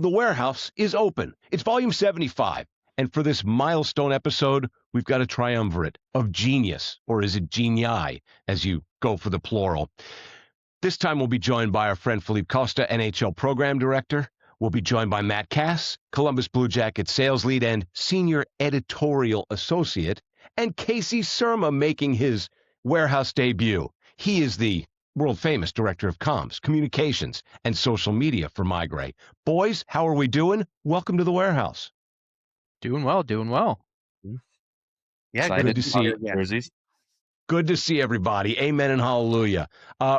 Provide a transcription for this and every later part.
The Warehouse is open. It's volume 75. And for this milestone episode, we've got a triumvirate of genius, or is it genii, as you go for the plural. This time we'll be joined by our friend Filipe Costa, NHL Program Director. We'll be joined by Matt Kass, Columbus Blue Jackets Sales Lead and Senior Editorial Associate, and Casey Surma making his Warehouse debut. He is the world-famous Director of Comms, Communications, and Social Media for MeiGray. Boys, how are we doing? Welcome to the Warehouse. Doing well. Yeah, good to see you. Jerseys. Good to see everybody. Amen and hallelujah.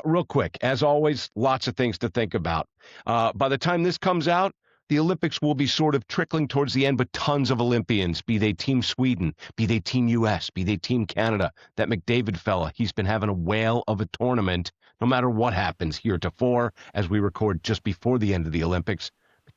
Real quick, as always, lots of things to think about. By the time this comes out, the Olympics will be sort of trickling towards the end, but tons of Olympians, be they Team Sweden, be they Team US, be they Team Canada. That McDavid fella, he's been having a whale of a tournament, no matter what happens heretofore, as we record just before the end of the Olympics.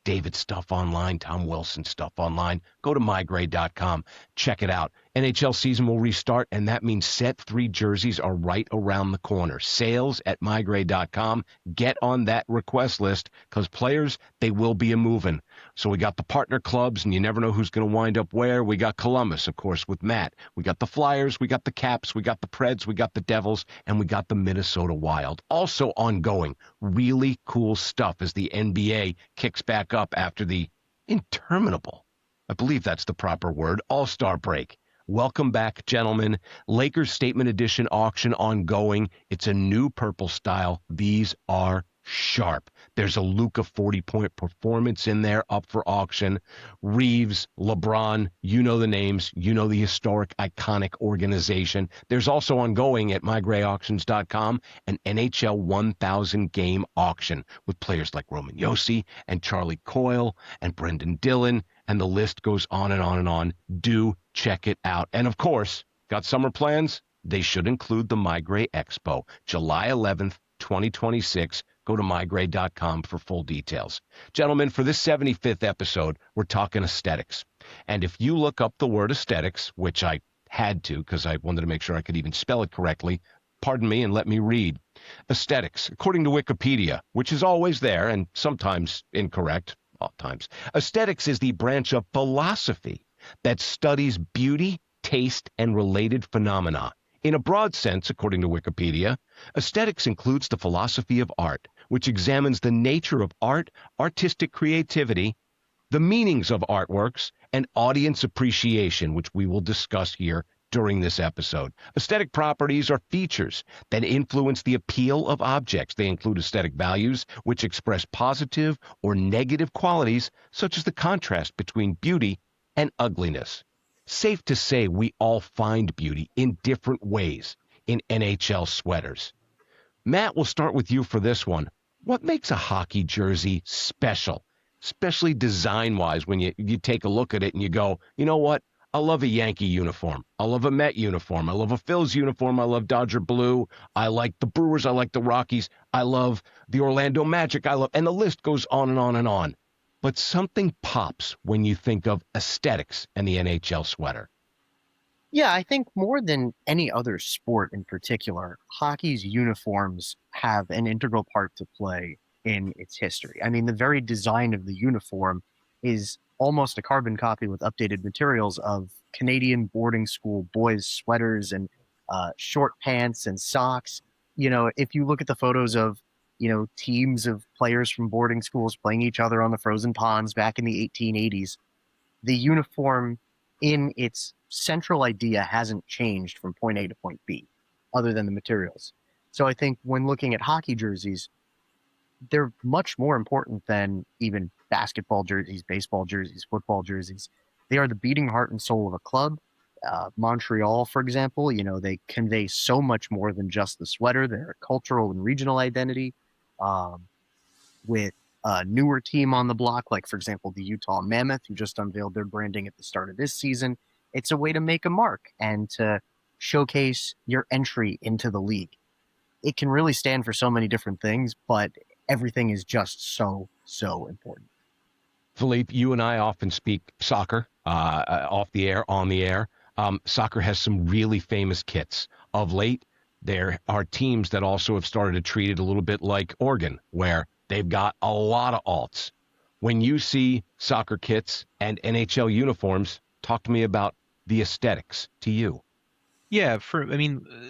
McDavid stuff online, Tom Wilson stuff online. Go to MeiGray.com. Check it out. NHL season will restart, and that means set 3 jerseys are right around the corner. Sales at MeiGray.com. Get on that request list, because players, they will be a-moving. So we got the partner clubs, and you never know who's going to wind up where. We got Columbus, of course, with Matt. We got the Flyers, we got the Caps, we got the Preds, we got the Devils, and we got the Minnesota Wild. Also ongoing, really cool stuff as the NBA kicks back up after the interminable, I believe that's the proper word, All-Star break. Welcome back, gentlemen. Lakers Statement Edition auction ongoing. It's a new purple style. These are sharp. There's a Luka 40-point performance in there up for auction. Reeves, LeBron, you know the names. You know the historic, iconic organization. There's also ongoing at MeiGrayAuctions.com an NHL 1000 game auction with players like Roman Josi and Charlie Coyle and Brendan Dillon, and the list goes on and on and on. Do check it out. And of course, got summer plans? They should include the MeiGray Expo, July 11th, 2026. Go to MeiGray.com for full details. Gentlemen, for this 75th episode, we're talking aesthetics. And if you look up the word aesthetics, which I had to because I wanted to make sure I could even spell it correctly, pardon me and let me read. Aesthetics, according to Wikipedia, which is always there and sometimes incorrect, oft times. Aesthetics is the branch of philosophy that studies beauty, taste, and related phenomena. In a broad sense, according to Wikipedia, aesthetics includes the philosophy of art, which examines the nature of art, artistic creativity, the meanings of artworks, and audience appreciation, which we will discuss here during this episode. Aesthetic properties are features that influence the appeal of objects. They include aesthetic values, which express positive or negative qualities, such as the contrast between beauty and ugliness. Safe to say we all find beauty in different ways in NHL sweaters. Matt, we'll start with you for this one. What makes a hockey jersey special, especially design-wise, when you take a look at it and you go, you know what? I love a Yankee uniform. I love a Met uniform. I love a Phil's uniform. I love Dodger blue. I like the Brewers. I like the Rockies. I love the Orlando Magic. And the list goes on and on and on. But something pops when you think of aesthetics and the NHL sweater. Yeah, I think more than any other sport in particular, hockey's uniforms have an integral part to play in its history. I mean, the very design of the uniform is almost a carbon copy with updated materials of Canadian boarding school boys' sweaters and short pants and socks. You know, if you look at the photos of teams of players from boarding schools playing each other on the frozen ponds back in the 1880s, the uniform in its central idea hasn't changed from point A to point B, other than the materials. So I think when looking at hockey jerseys, they're much more important than even basketball jerseys, baseball jerseys, football jerseys. They are the beating heart and soul of a club. Montreal, for example, they convey so much more than just the sweater. They're a cultural and regional identity. With a newer team on the block, like, for example, the Utah Mammoth, who just unveiled their branding at the start of this season, it's a way to make a mark and to showcase your entry into the league. It can really stand for so many different things, but everything is just so important. Filipe, you and I often speak soccer off the air, on the air. Soccer has some really famous kits. Of late, there are teams that also have started to treat it a little bit like Oregon, where they've got a lot of alts. When you see soccer kits and NHL uniforms, talk to me about the aesthetics to you. Yeah,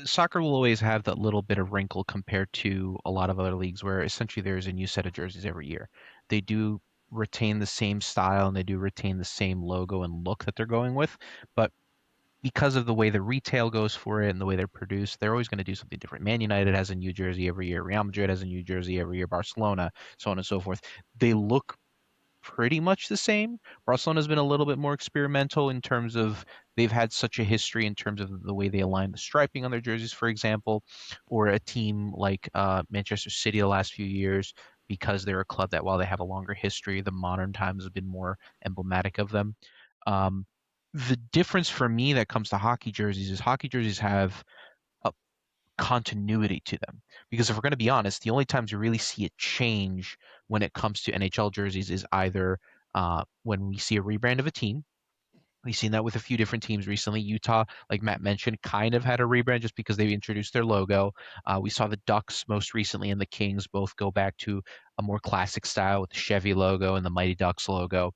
soccer will always have that little bit of wrinkle compared to a lot of other leagues where essentially there's a new set of jerseys every year. They do retain the same style and they do retain the same logo and look that they're going with, but because of the way the retail goes for it and the way they're produced, they're always going to do something different. Man United has a new jersey every year. Real Madrid has a new jersey every year. Barcelona, so on and so forth. They look pretty much the same. Barcelona's been a little bit more experimental in terms of they've had such a history in terms of the way they align the striping on their jerseys, for example, or a team like Manchester City the last few years, because they're a club that while they have a longer history, the modern times have been more emblematic of them. Um, the difference for me that comes to hockey jerseys is hockey jerseys have a continuity to them. Because if we're going to be honest, the only times you really see it change when it comes to NHL jerseys is either when we see a rebrand of a team. We've seen that with a few different teams recently. Utah, like Matt mentioned, kind of had a rebrand just because they introduced their logo. We saw the Ducks most recently and the Kings both go back to a more classic style with the Chevy logo and the Mighty Ducks logo.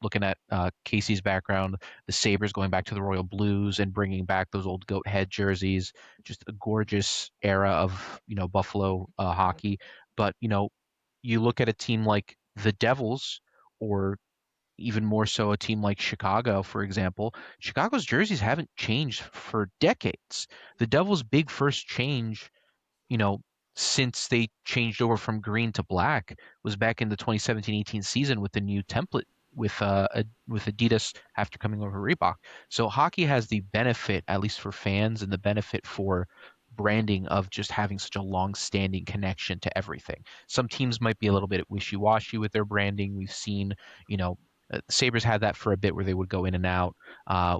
Looking at Casey's background, the Sabres going back to the Royal Blues and bringing back those old goat head jerseys. Just a gorgeous era of Buffalo hockey. But you look at a team like the Devils or even more so a team like Chicago, for example. Chicago's jerseys haven't changed for decades. The Devils' big first change, you know, since they changed over from green to black was back in the 2017-18 season with the new template with Adidas after coming over Reebok. So hockey has the benefit, at least for fans, and the benefit for branding of just having such a long-standing connection to everything. Some teams might be a little bit wishy-washy with their branding. We've seen, the Sabres had that for a bit where they would go in and out.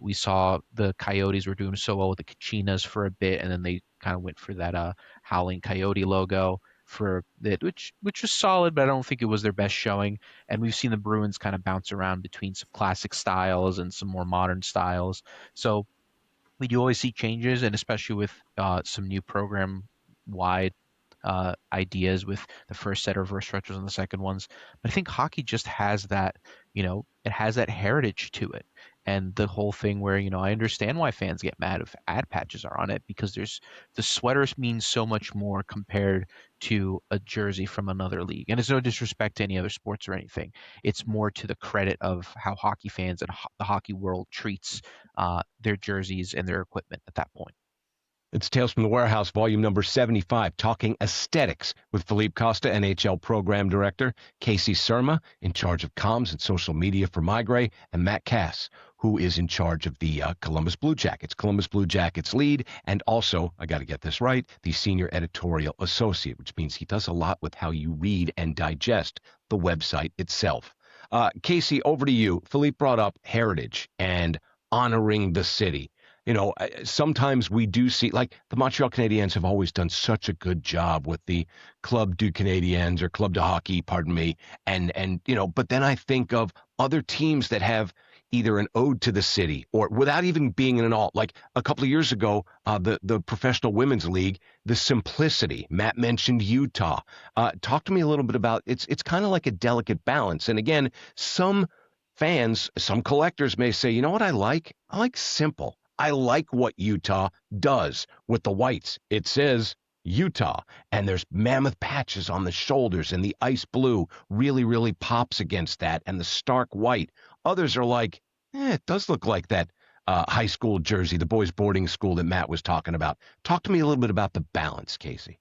We saw the Coyotes were doing so well with the Kachinas for a bit, and then they kind of went for that Howling Coyote logo for it, which was solid, but I don't think it was their best showing. And we've seen the Bruins kind of bounce around between some classic styles and some more modern styles. So we do always see changes, and especially with some new program wide ideas with the first set of reverse retros and the second ones. But I think hockey just has that, it has that heritage to it. And the whole thing where, I understand why fans get mad if ad patches are on it because the sweaters means so much more compared to a jersey from another league. And it's no disrespect to any other sports or anything. It's more to the credit of how hockey fans and the hockey world treats their jerseys and their equipment at that point. It's Tales from the Warehouse, volume number 75, talking aesthetics with Filipe Costa, NHL program director, Casey Surma, in charge of comms and social media for MeiGray, and Matt Kass, who is in charge of the Columbus Blue Jackets, Columbus Blue Jackets lead, and also, I got to get this right, the senior editorial associate, which means he does a lot with how you read and digest the website itself. Casey, over to you. Filipe brought up heritage and honoring the city. Sometimes we do see, like the Montreal Canadiens have always done such a good job with the Club du Canadiens or Club de Hockey, pardon me. But then I think of other teams that have either an ode to the city or without even being in an alt. Like a couple of years ago, the Professional Women's League, the simplicity. Matt mentioned Utah. Talk to me a little bit about it's kind of like a delicate balance. And again, some fans, some collectors may say, you know what I like? I like simple. I like what Utah does with the whites. It says Utah, and there's mammoth patches on the shoulders, and the ice blue really, really pops against that, and the stark white. Others are like, it does look like that high school jersey, the boys' boarding school that Matt was talking about. Talk to me a little bit about the balance, Casey.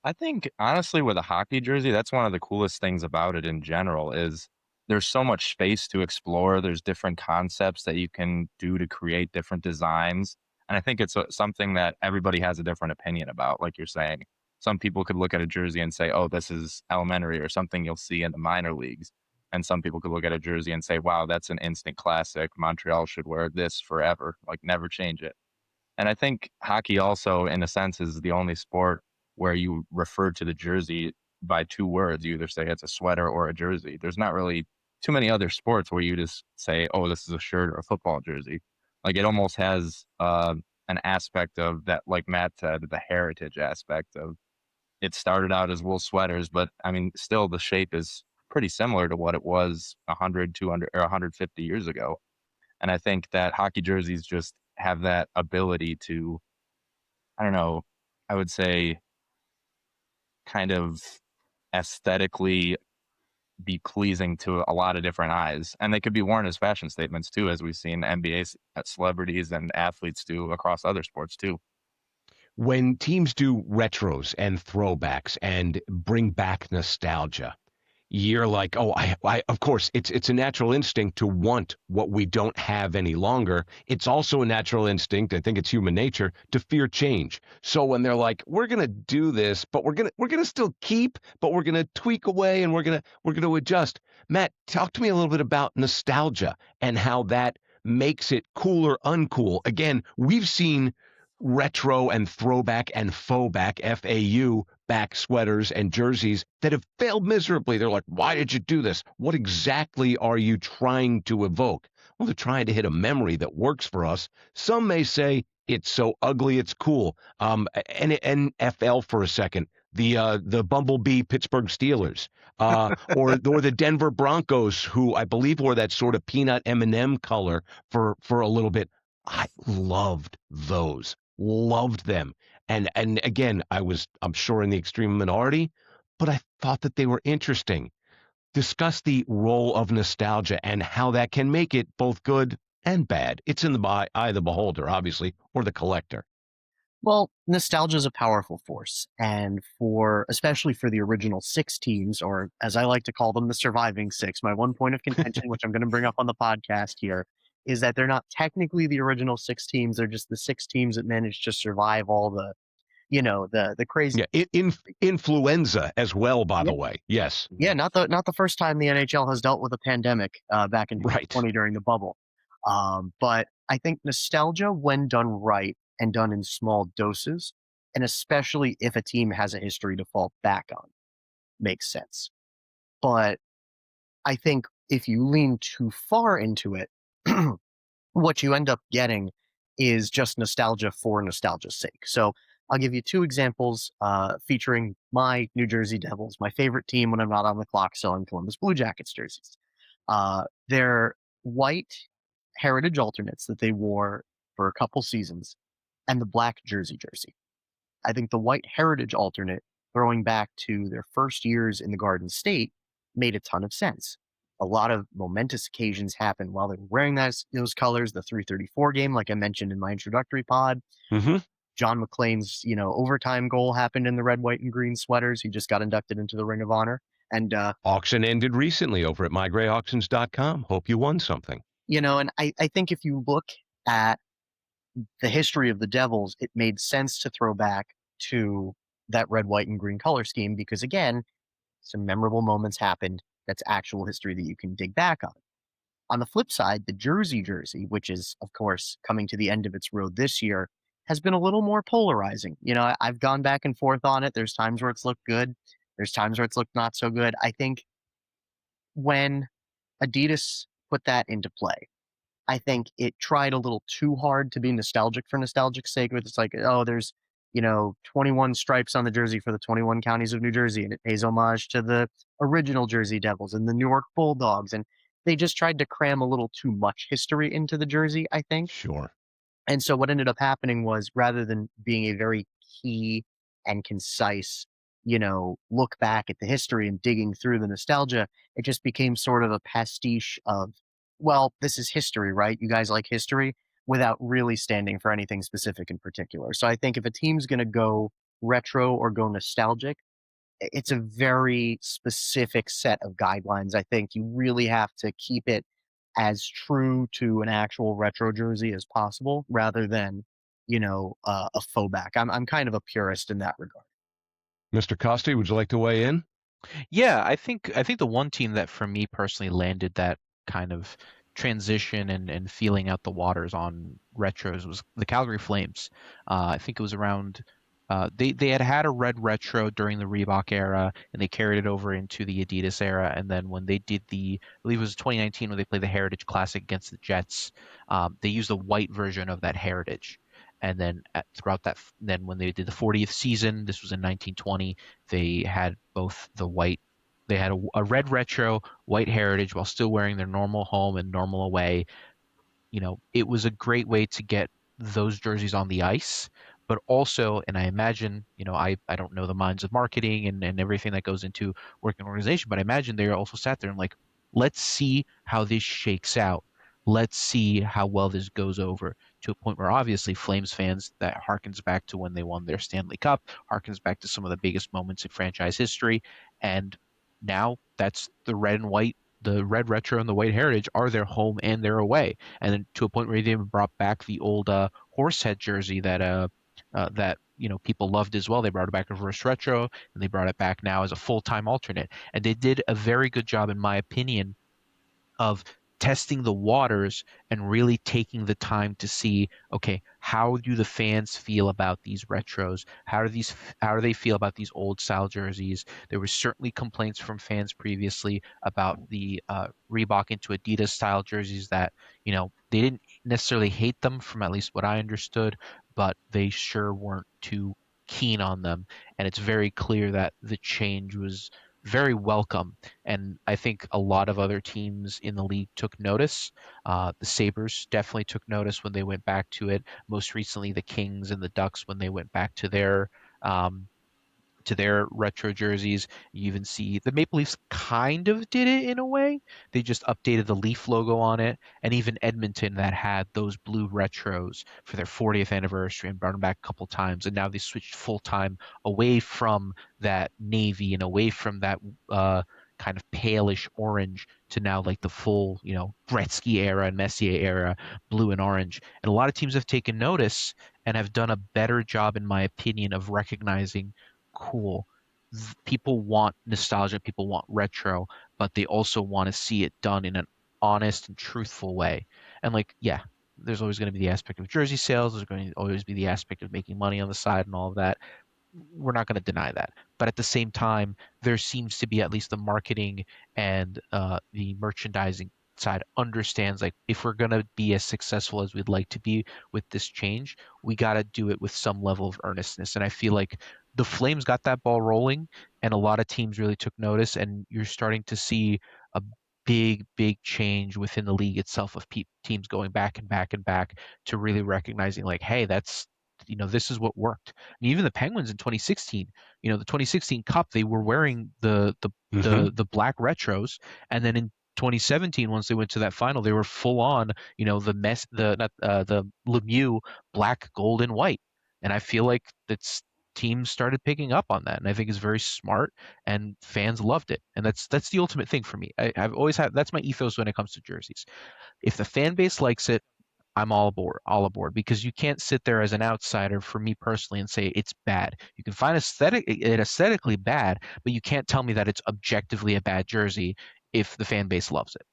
I think honestly with a hockey jersey, that's one of the coolest things about it in general is there's so much space to explore. There's different concepts that you can do to create different designs. And I think it's something that everybody has a different opinion about. Like you're saying, some people could look at a jersey and say, oh, this is elementary or something you'll see in the minor leagues. And some people could look at a jersey and say, wow, that's an instant classic. Montreal should wear this forever, like never change it. And I think hockey also, in a sense, is the only sport where you refer to the jersey by two words. You either say it's a sweater or a jersey. There's not really too many other sports where you just say, oh, this is a shirt or a football jersey. Like it almost has an aspect of that, like Matt said, the heritage aspect of it started out as wool sweaters, but I mean, still the shape is pretty similar to what it was 100, 200, or 150 years ago. And I think that hockey jerseys just have that ability to, I don't know, I would say kind of aesthetically be pleasing to a lot of different eyes. And they could be worn as fashion statements too, as we've seen NBA celebrities and athletes do across other sports too. When teams do retros and throwbacks and bring back nostalgia, you're like, oh, I of course, it's a natural instinct to want what we don't have any longer. It's also a natural instinct, I think it's human nature, to fear change. So when they're like, we're gonna do this, but we're gonna still keep, but we're gonna tweak away and we're gonna adjust. Matt, talk to me a little bit about nostalgia and how that makes it cool or uncool. Again, we've seen retro and throwback and faux back, FAU, back sweaters and jerseys that have failed miserably. They're like, why did you do this? What exactly are you trying to evoke? Well, they're trying to hit a memory that works for us. Some may say it's so ugly it's cool. And NFL for a second, the Bumblebee Pittsburgh Steelers, or the Denver Broncos, who I believe wore that sort of peanut M&M color for a little bit. I loved those. Loved them. And again, I'm sure in the extreme minority, but I thought that they were interesting. Discuss the role of nostalgia and how that can make it both good and bad. It's in the eye of the beholder, obviously, or the collector. Well, nostalgia is a powerful force, and especially for the original six teams, or as I like to call them, the surviving six. My one point of contention, which I'm going to bring up on the podcast here, is that they're not technically the original six teams. They're just the six teams that managed to survive all the, the crazy. Yeah, influenza as well, by the Yeah. way. Yes. Yeah, not the first time the NHL has dealt with a pandemic back in 2020 during the bubble. But I think nostalgia, when done right and done in small doses, and especially if a team has a history to fall back on, makes sense. But I think if you lean too far into it, what you end up getting is just nostalgia for nostalgia's sake. So I'll give you two examples featuring my New Jersey Devils, my favorite team when I'm not on the clock selling Columbus Blue Jackets jerseys. They're white heritage alternates that they wore for a couple seasons, and the black jersey. I think the white heritage alternate, throwing back to their first years in the Garden State, made a ton of sense. A lot of momentous occasions happened while they were wearing those colors. The 334 game, like I mentioned in my introductory pod. Mm-hmm. John McClane's, overtime goal happened in the red, white, and green sweaters. He just got inducted into the Ring of Honor. And auction ended recently over at MeiGrayAuctions.com. Hope you won something. And I think if you look at the history of the Devils, it made sense to throw back to that red, white, and green color scheme because, again, some memorable moments happened. That's actual history that you can dig back on. On the flip side, the jersey, which is, of course, coming to the end of its road this year, has been a little more polarizing. I've gone back and forth on it. There's times where it's looked good. There's times where it's looked not so good. I think when Adidas put that into play, I think it tried a little too hard to be nostalgic for nostalgic's sake. It's like, oh, there's, 21 stripes on the jersey for the 21 counties of New Jersey, and it pays homage to the original Jersey Devils and the New York Bulldogs. And they just tried to cram a little too much history into the jersey, I think. Sure. And so what ended up happening was, rather than being a very key and concise, look back at the history and digging through the nostalgia, it just became sort of a pastiche of, well, this is history, right? You guys like history, without really standing for anything specific in particular. So I think if a team's going to go retro or go nostalgic, it's a very specific set of guidelines. I think you really have to keep it as true to an actual retro jersey as possible, rather than, a faux back. I'm kind of a purist in that regard. Mr. Costa, would you like to weigh in? Yeah, I think the one team that for me personally landed that kind of transition and feeling out the waters on retros was the Calgary Flames. I think it was around they had a red retro during the Reebok era, and they carried it over into the Adidas era. And then when they did I believe it was 2019 when they played the Heritage Classic against the Jets, they used a white version of that Heritage. And then throughout that, then when they did the 40th season, this was in 1920, they had both the white They had a red retro, white heritage while still wearing their normal home and normal away. It was a great way to get those jerseys on the ice, but also, and I imagine, I don't know the minds of marketing and everything that goes into working an organization, but I imagine they also sat there and like, let's see how this shakes out. Let's see how well this goes over to a point where obviously Flames fans, that harkens back to when they won their Stanley Cup, harkens back to some of the biggest moments in franchise history. And now that's the red retro and the white heritage are their home and their away, and then to a point where they even brought back the old horsehead jersey that people loved as well. They brought it back reverse retro, and they brought it back now as a full-time alternate, and they did a very good job, in my opinion, of testing the waters and really taking the time to see, okay, how do the fans feel about these retros? How do they feel about these old style jerseys? There were certainly complaints from fans previously about the Reebok into Adidas style jerseys that, they didn't necessarily hate them from at least what I understood, but they sure weren't too keen on them. And it's very clear that the change was very welcome, and I think a lot of other teams in the league took notice. The Sabres definitely took notice when they went back to it. Most recently, the Kings and the Ducks when they went back um, to their retro jerseys. You even see the Maple Leafs kind of did it in a way. They just updated the Leaf logo on it, and even Edmonton that had those blue retros for their 40th anniversary and brought them back a couple times, and now they switched full time away from that navy and away from that kind of palish orange to now like the full, Gretzky era and Messier era blue and orange. And a lot of teams have taken notice and have done a better job, in my opinion, of recognizing cool. People want nostalgia, people want retro, but they also want to see it done in an honest and truthful way. And like, yeah, there's always going to be the aspect of jersey sales, there's going to always be the aspect of making money on the side and all of that. We're not going to deny that. But at the same time, there seems to be at least the marketing and the merchandising side understands like if we're going to be as successful as we'd like to be with this change, we got to do it with some level of earnestness. And I feel like the Flames got that ball rolling, and a lot of teams really took notice, and you're starting to see a big change within the league itself of teams going back and back and back to really recognizing like, hey, this is what worked. I mean, even the Penguins in 2016, the 2016 Cup, they were wearing the black retros, and then in 2017, once they went to that final, they were full on, the Lemieux black, gold, and white. And I feel like teams started picking up on that, and I think it's very smart, and fans loved it. And that's the ultimate thing for me. I've always had that's my ethos when it comes to jerseys. If the fan base likes it, I'm all aboard, because you can't sit there as an outsider, for me personally, and say it's bad. You can find it aesthetically bad, but you can't tell me that it's objectively a bad jersey if the fan base loves it.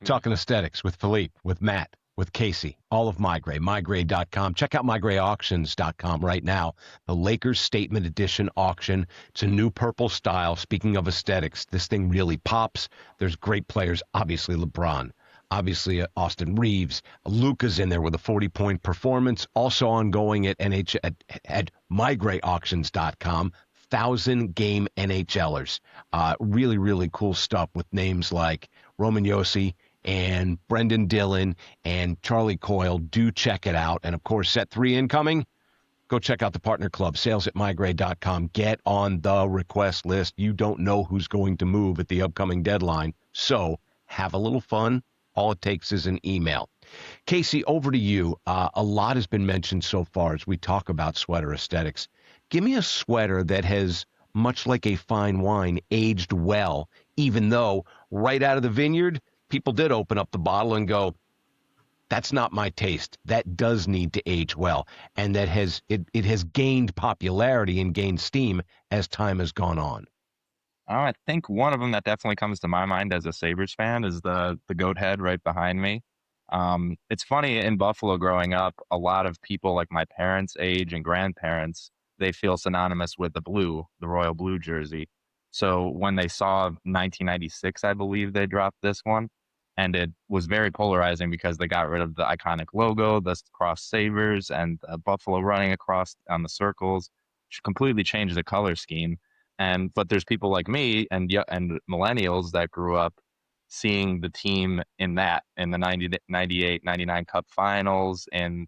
Talking aesthetics with Filipe, with Matt, with Casey, all of MeiGray, MeiGray.com. Check out MeiGrayAuctions.com right now. The Lakers Statement Edition auction. It's a new purple style. Speaking of aesthetics, this thing really pops. There's great players, obviously LeBron. Obviously, Austin Reeves. Luka's in there with a 40-point performance. Also ongoing at MeiGrayAuctions.com. 1,000-game NHLers. Really cool stuff with names like Roman Josi and Brendan Dillon and Charlie Coyle. Do check it out. And, of course, set 3 incoming. Go check out the Partner Club, sales@mygray.com. Get on the request list. You don't know who's going to move at the upcoming deadline. So have a little fun. All it takes is an email. Casey, over to you. A lot has been mentioned so far as we talk about sweater aesthetics. Give me a sweater that has, much like a fine wine, aged well, even though right out of the vineyard, people did open up the bottle and go, that's not my taste. That does need to age well. And that it has gained popularity and gained steam as time has gone on. I think one of them that definitely comes to my mind as a Sabres fan is the goat head right behind me. It's funny, in Buffalo growing up, a lot of people like my parents' age and grandparents, they feel synonymous with the royal blue jersey. So when they saw 1996, I believe they dropped this one, and it was very polarizing because they got rid of the iconic logo, the cross sabers, and Buffalo running across on the circles, which completely changed the color scheme. But there's people like me and millennials that grew up seeing the team in the 98, 99 Cup Finals, and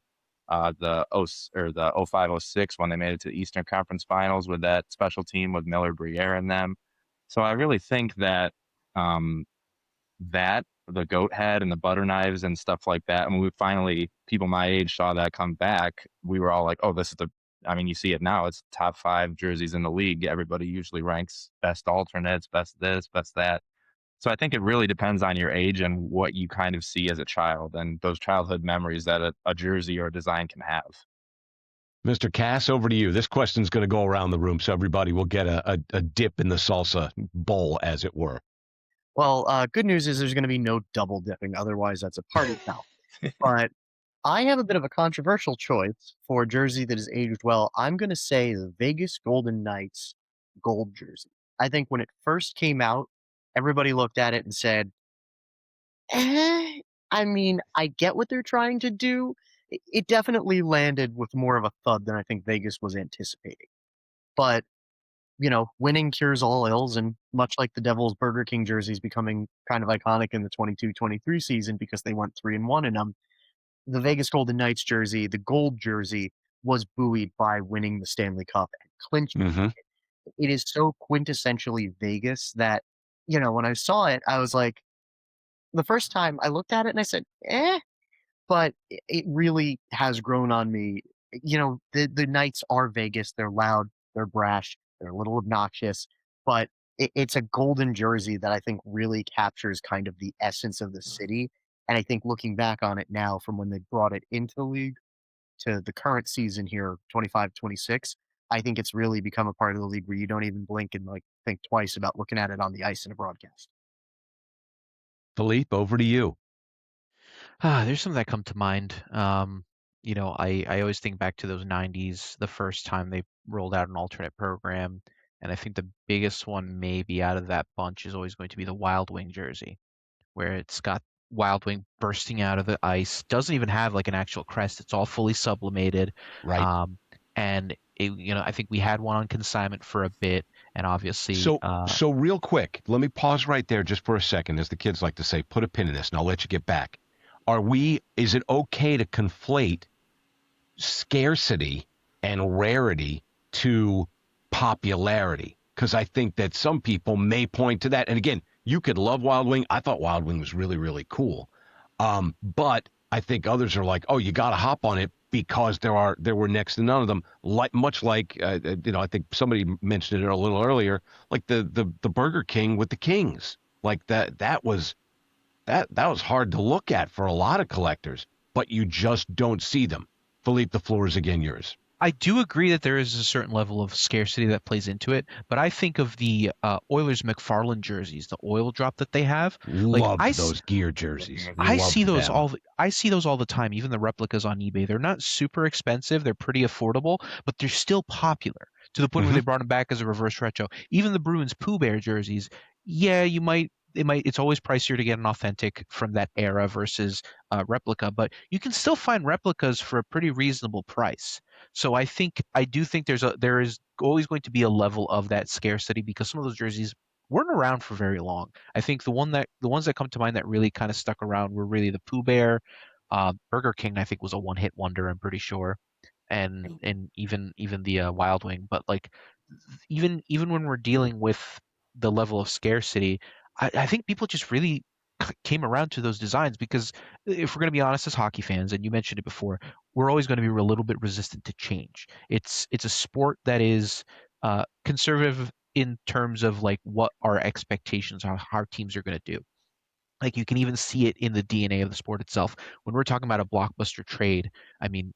the 05, 06 when they made it to the Eastern Conference Finals with that special team with Miller, Briere, and them. So I really think that the goat head and the butter knives and stuff like that, and when we finally, people my age, saw that come back, we were all like, oh, this is you see it now, it's top 5 jerseys in the league. Everybody usually ranks best alternates, best this, best that. So I think it really depends on your age and what you kind of see as a child and those childhood memories that a jersey or a design can have. Mr. Kass, over to you. This question's going to go around the room, so everybody will get a dip in the salsa bowl, as it were. Well, good news is there's going to be no double dipping. Otherwise, that's a party foul. But I have a bit of a controversial choice for a jersey that has aged well. I'm going to say the Vegas Golden Knights gold jersey. I think when it first came out, everybody looked at it and said, I mean, I get what they're trying to do. It definitely landed with more of a thud than I think Vegas was anticipating. But, winning cures all ills, and much like the Devils Burger King jerseys becoming kind of iconic in the 22-23 season because they went 3-1 in them, the Vegas Golden Knights jersey, the gold jersey, was buoyed by winning the Stanley Cup and clinching it. It is so quintessentially Vegas that, when I saw it, I was like, the first time I looked at it and I said, but it really has grown on me. The Knights are Vegas. They're loud, they're brash, they're a little obnoxious, but it's a golden jersey that I think really captures kind of the essence of the city. And I think looking back on it now from when they brought it into the league to the current season here, 25-26, I think it's really become a part of the league where you don't even blink and think twice about looking at it on the ice in a broadcast. Filipe, over to you. There's some that come to mind. I always think back to those 90s, the first time they rolled out an alternate program. And I think the biggest one maybe out of that bunch is always going to be the Wild Wing jersey, where it's got Wild Wing bursting out of the ice. Doesn't even have like an actual crest. It's all fully sublimated. Right. And I think we had one on consignment for a bit, and obviously. So real quick, let me pause right there just for a second, as the kids like to say. Put a pin in this, and I'll let you get back. Is it okay to conflate scarcity and rarity to popularity? Because I think that some people may point to that. And again, you could love Wild Wing. I thought Wild Wing was really, really cool. But I think others are like, oh, you got to hop on it because there were next to none of them. Much like I think somebody mentioned it a little earlier, like the Burger King with the Kings. Like that was hard to look at for a lot of collectors, but you just don't see them. Filipe, the floor is again yours. I do agree that there is a certain level of scarcity that plays into it, but I think of the Oilers McFarland jerseys, the oil drop that they have. Love those gear jerseys. I see those all the time. Even the replicas on eBay, they're not super expensive. They're pretty affordable, but they're still popular to the point where they brought them back as a reverse retro. Even the Bruins Pooh Bear jerseys, yeah, it's always pricier to get an authentic from that era versus replica, but you can still find replicas for a pretty reasonable price. So I do think there is always going to be a level of that scarcity because some of those jerseys weren't around for very long. I think the ones that come to mind that really kind of stuck around were really the Pooh Bear, Burger King. I think was a one-hit wonder. I'm pretty sure, and even the Wild Wing. But like even when we're dealing with the level of scarcity, I think people just really came around to those designs because if we're going to be honest as hockey fans, and you mentioned it before, we're always going to be a little bit resistant to change. It's a sport that is conservative in terms of like what our expectations are, how teams are going to do. Like you can even see it in the DNA of the sport itself. When we're talking about a blockbuster trade, I mean,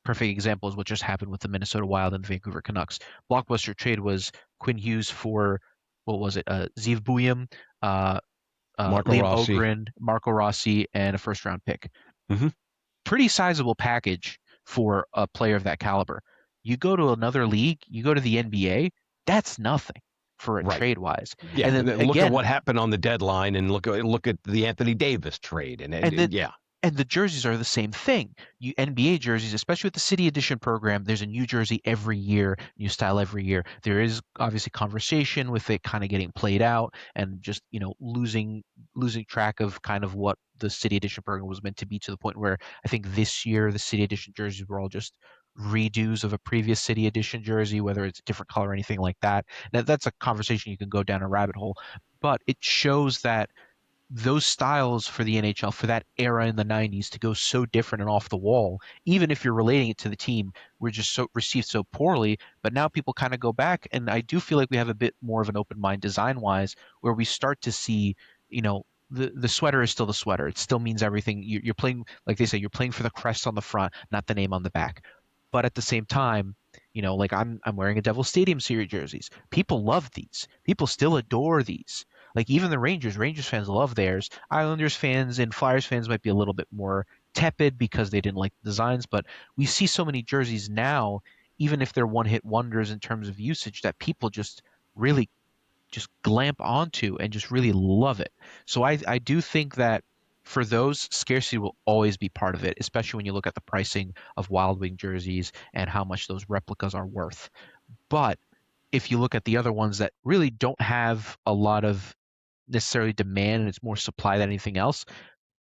perfect example is what just happened with the Minnesota Wild and Vancouver Canucks. Blockbuster trade was Quinn Hughes for, what was it, Zeev Buium, Liam Ogren, Marco Rossi, and a first-round pick. Pretty sizable package for a player of that caliber. You go to another league, you go to the NBA, that's nothing for a trade-wise. Yeah, and then look at what happened on the deadline, and look at the Anthony Davis trade, and then And the jerseys are the same thing. NBA jerseys, especially with the City Edition program, there's a new jersey every year, new style every year. There is obviously conversation with it kind of getting played out and just, losing track of kind of what the City Edition program was meant to be, to the point where I think this year the City Edition jerseys were all just redos of a previous City Edition jersey, whether it's a different color or anything like that. Now, that's a conversation you can go down a rabbit hole, but it shows that those styles for the NHL for that era in the 90s to go so different and off the wall, even if you're relating it to the team, were just so received so poorly. But now people kind of go back, and I do feel like we have a bit more of an open mind design wise, where we start to see, the sweater is still the sweater. It still means everything. You're playing, like they say, you're playing for the crest on the front, not the name on the back. But at the same time, like I'm wearing a Devil Stadium Series jerseys. People love these. People still adore these. Like even the Rangers fans love theirs. Islanders fans and Flyers fans might be a little bit more tepid because they didn't like the designs, but we see so many jerseys now, even if they're one-hit wonders in terms of usage, that people just really just glamp onto and just really love it. So I do think that for those, scarcity will always be part of it, especially when you look at the pricing of Wild Wing jerseys and how much those replicas are worth. But if you look at the other ones that really don't have a lot of necessarily demand and it's more supply than anything else,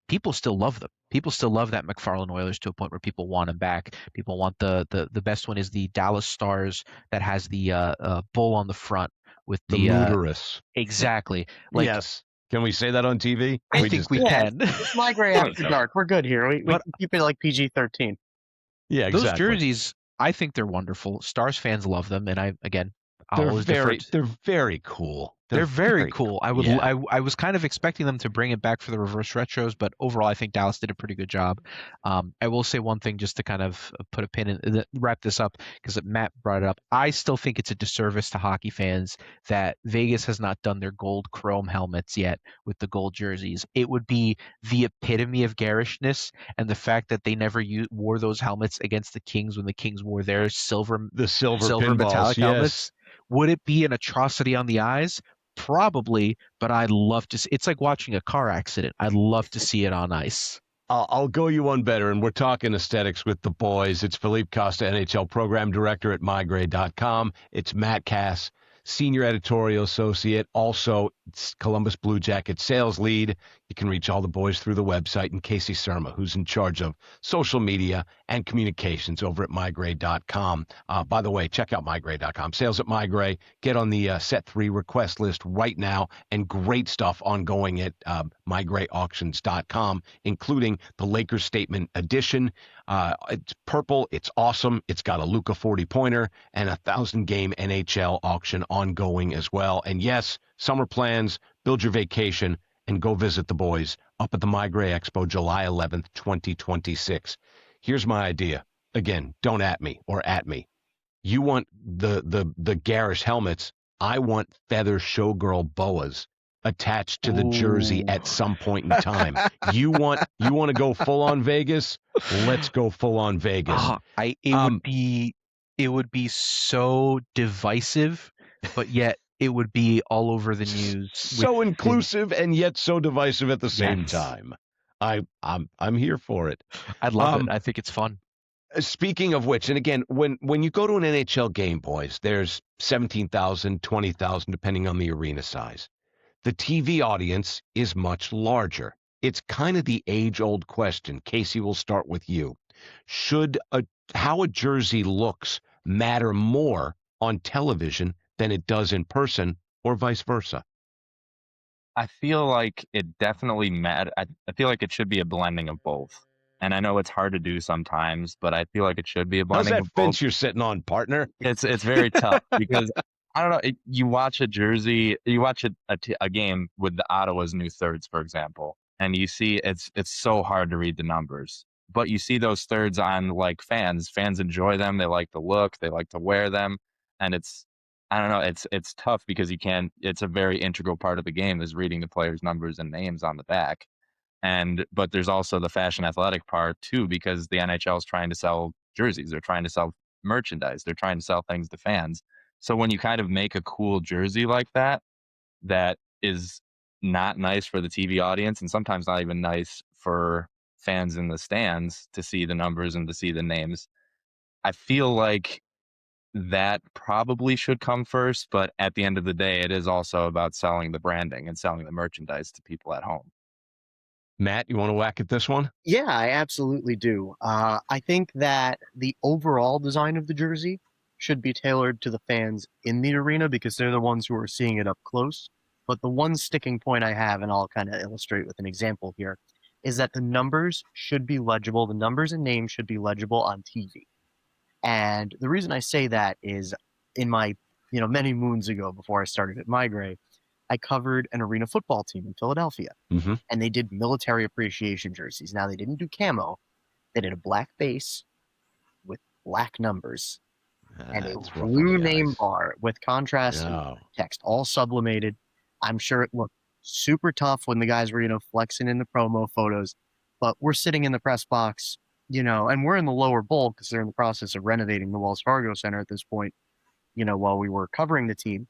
people still love them. People still love that McFarlane Oilers to a point where people want them back. People want the best one is the Dallas Stars that has the bull on the front with The the Mooterus. exactly. Like, Yes. Can we say that on TV? I think we can. It's MeiGray After Dark. We're good here. We But- can keep it like PG-13. Yeah, Those exactly. jerseys, I think they're wonderful. Stars fans love them, and I'll They're always very, defer they're very cool. They're very cool. Yeah. I was kind of expecting them to bring it back for the reverse retros, but overall, I think Dallas did a pretty good job. I will say one thing just to kind of put a pin in, wrap this up, because Matt brought it up. I still think it's a disservice to hockey fans that Vegas has not done their gold chrome helmets yet with the gold jerseys. It would be the epitome of garishness, and the fact that they never wore those helmets against the Kings when the Kings wore their The silver pinballs, metallic yes. helmets. Would it be an atrocity on the eyes? Probably, but I'd love to see. It's like watching a car accident. I'd love to see it on ice. I'll go you one better, and we're talking aesthetics with the boys. It's Filipe Costa, NHL Program Director at MeiGray.com. It's Matt Kass, Senior Editorial Associate, also Columbus Blue Jacket Sales Lead. You can reach all the boys through the website, and Casey Surma, who's in charge of social media and communications over at MeiGray.com. By the way, check out MeiGray.com. Sales at MeiGray. Get on the Set 3 request list right now, and great stuff ongoing at MeiGrayAuctions.com, including the Lakers Statement Edition. It's purple. It's awesome. It's got a Luka 40-pointer and a 1,000-game NHL auction ongoing as well. And yes, summer plans, build your vacation, and go visit the boys up at the MeiGray Expo, July 11th, 2026. Here's my idea. Again, don't at me or at me. You want the garish helmets. I want feather showgirl boas attached to the jersey at some point in time. You want to go full on Vegas? Let's go full on Vegas. It would be so divisive, but yet it would be all over the news. So inclusive and yet so divisive at the same Yes. time. I'm here for it. I'd love it. I think it's fun. Speaking of which, and again, when you go to an NHL game, boys, there's 17,000, 20,000, depending on the arena size. The TV audience is much larger. It's kind of the age-old question. Casey, we'll start with you. Should how a jersey looks matter more on television than it does in person, or vice versa? I feel like it definitely matters. I feel like it should be a blending of both. And I know it's hard to do sometimes, but I feel like it should be a How's blending that of both. fence you're sitting on, partner? It's very tough because I don't know. You watch a jersey, you watch a game with the Ottawa's new thirds, for example, and you see it's so hard to read the numbers. But you see those thirds on like fans. Fans enjoy them. They like the look. They like to wear them, and I don't know. It's tough because you can't. It's a very integral part of the game is reading the players' numbers and names on the back. But there's also the fashion athletic part too, because the NHL is trying to sell jerseys. They're trying to sell merchandise. They're trying to sell things to fans. So when you kind of make a cool jersey like that is not nice for the TV audience and sometimes not even nice for fans in the stands to see the numbers and to see the names. I feel like that probably should come first, but at the end of the day, it is also about selling the branding and selling the merchandise to people at home. Matt, you want to whack at this one? Yeah, I absolutely do. I think that the overall design of the jersey should be tailored to the fans in the arena because they're the ones who are seeing it up close. But the one sticking point I have, and I'll kind of illustrate with an example here, is that the numbers should be legible. The numbers and names should be legible on TV. And the reason I say that is in my, many moons ago before I started at MeiGray, I covered an arena football team in Philadelphia, Mm-hmm. and they did military appreciation jerseys. Now, they didn't do camo. They did a black base with black numbers and a That's rough on blue the name eyes. bar with contrast and No. text, all sublimated. I'm sure it looked super tough when the guys were, flexing in the promo photos, but we're sitting in the press box, and we're in the lower bowl because they're in the process of renovating the Wells Fargo Center at this point, while we were covering the team.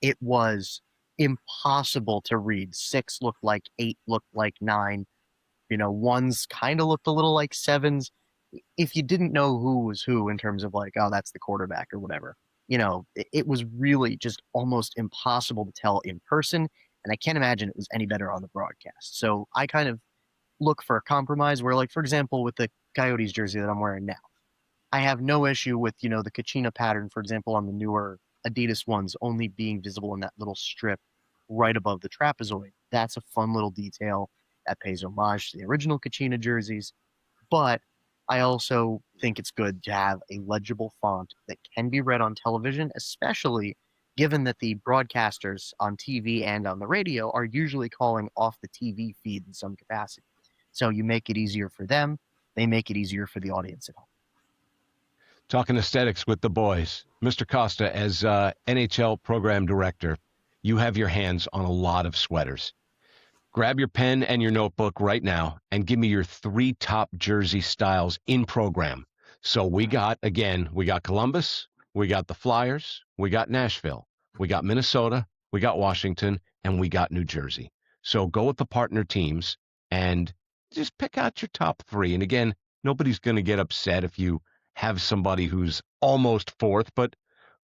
It was impossible to read. 6 looked like 8, looked like 9. Ones kind of looked a little like 7s. If you didn't know who was who in terms of like, oh, that's the quarterback or whatever, it was really just almost impossible to tell in person. And I can't imagine it was any better on the broadcast. So I kind of look for a compromise where, like, for example, with the Coyotes jersey that I'm wearing now, I have no issue with, the Kachina pattern, for example, on the newer Adidas ones only being visible in that little strip right above the trapezoid. That's a fun little detail that pays homage to the original Kachina jerseys. But I also think it's good to have a legible font that can be read on television, especially given that the broadcasters on TV and on the radio are usually calling off the TV feed in some capacity. So you make it easier for them, they make it easier for the audience at home. Talking aesthetics with the boys. Mr. Costa, as NHL program director, you have your hands on a lot of sweaters. Grab your pen and your notebook right now and give me your 3 top jersey styles in program. So we got Columbus, we got the Flyers, we got Nashville, we got Minnesota, we got Washington, and we got New Jersey. So go with the partner teams and just pick out your top 3. And again, nobody's going to get upset if you have somebody who's almost 4th, but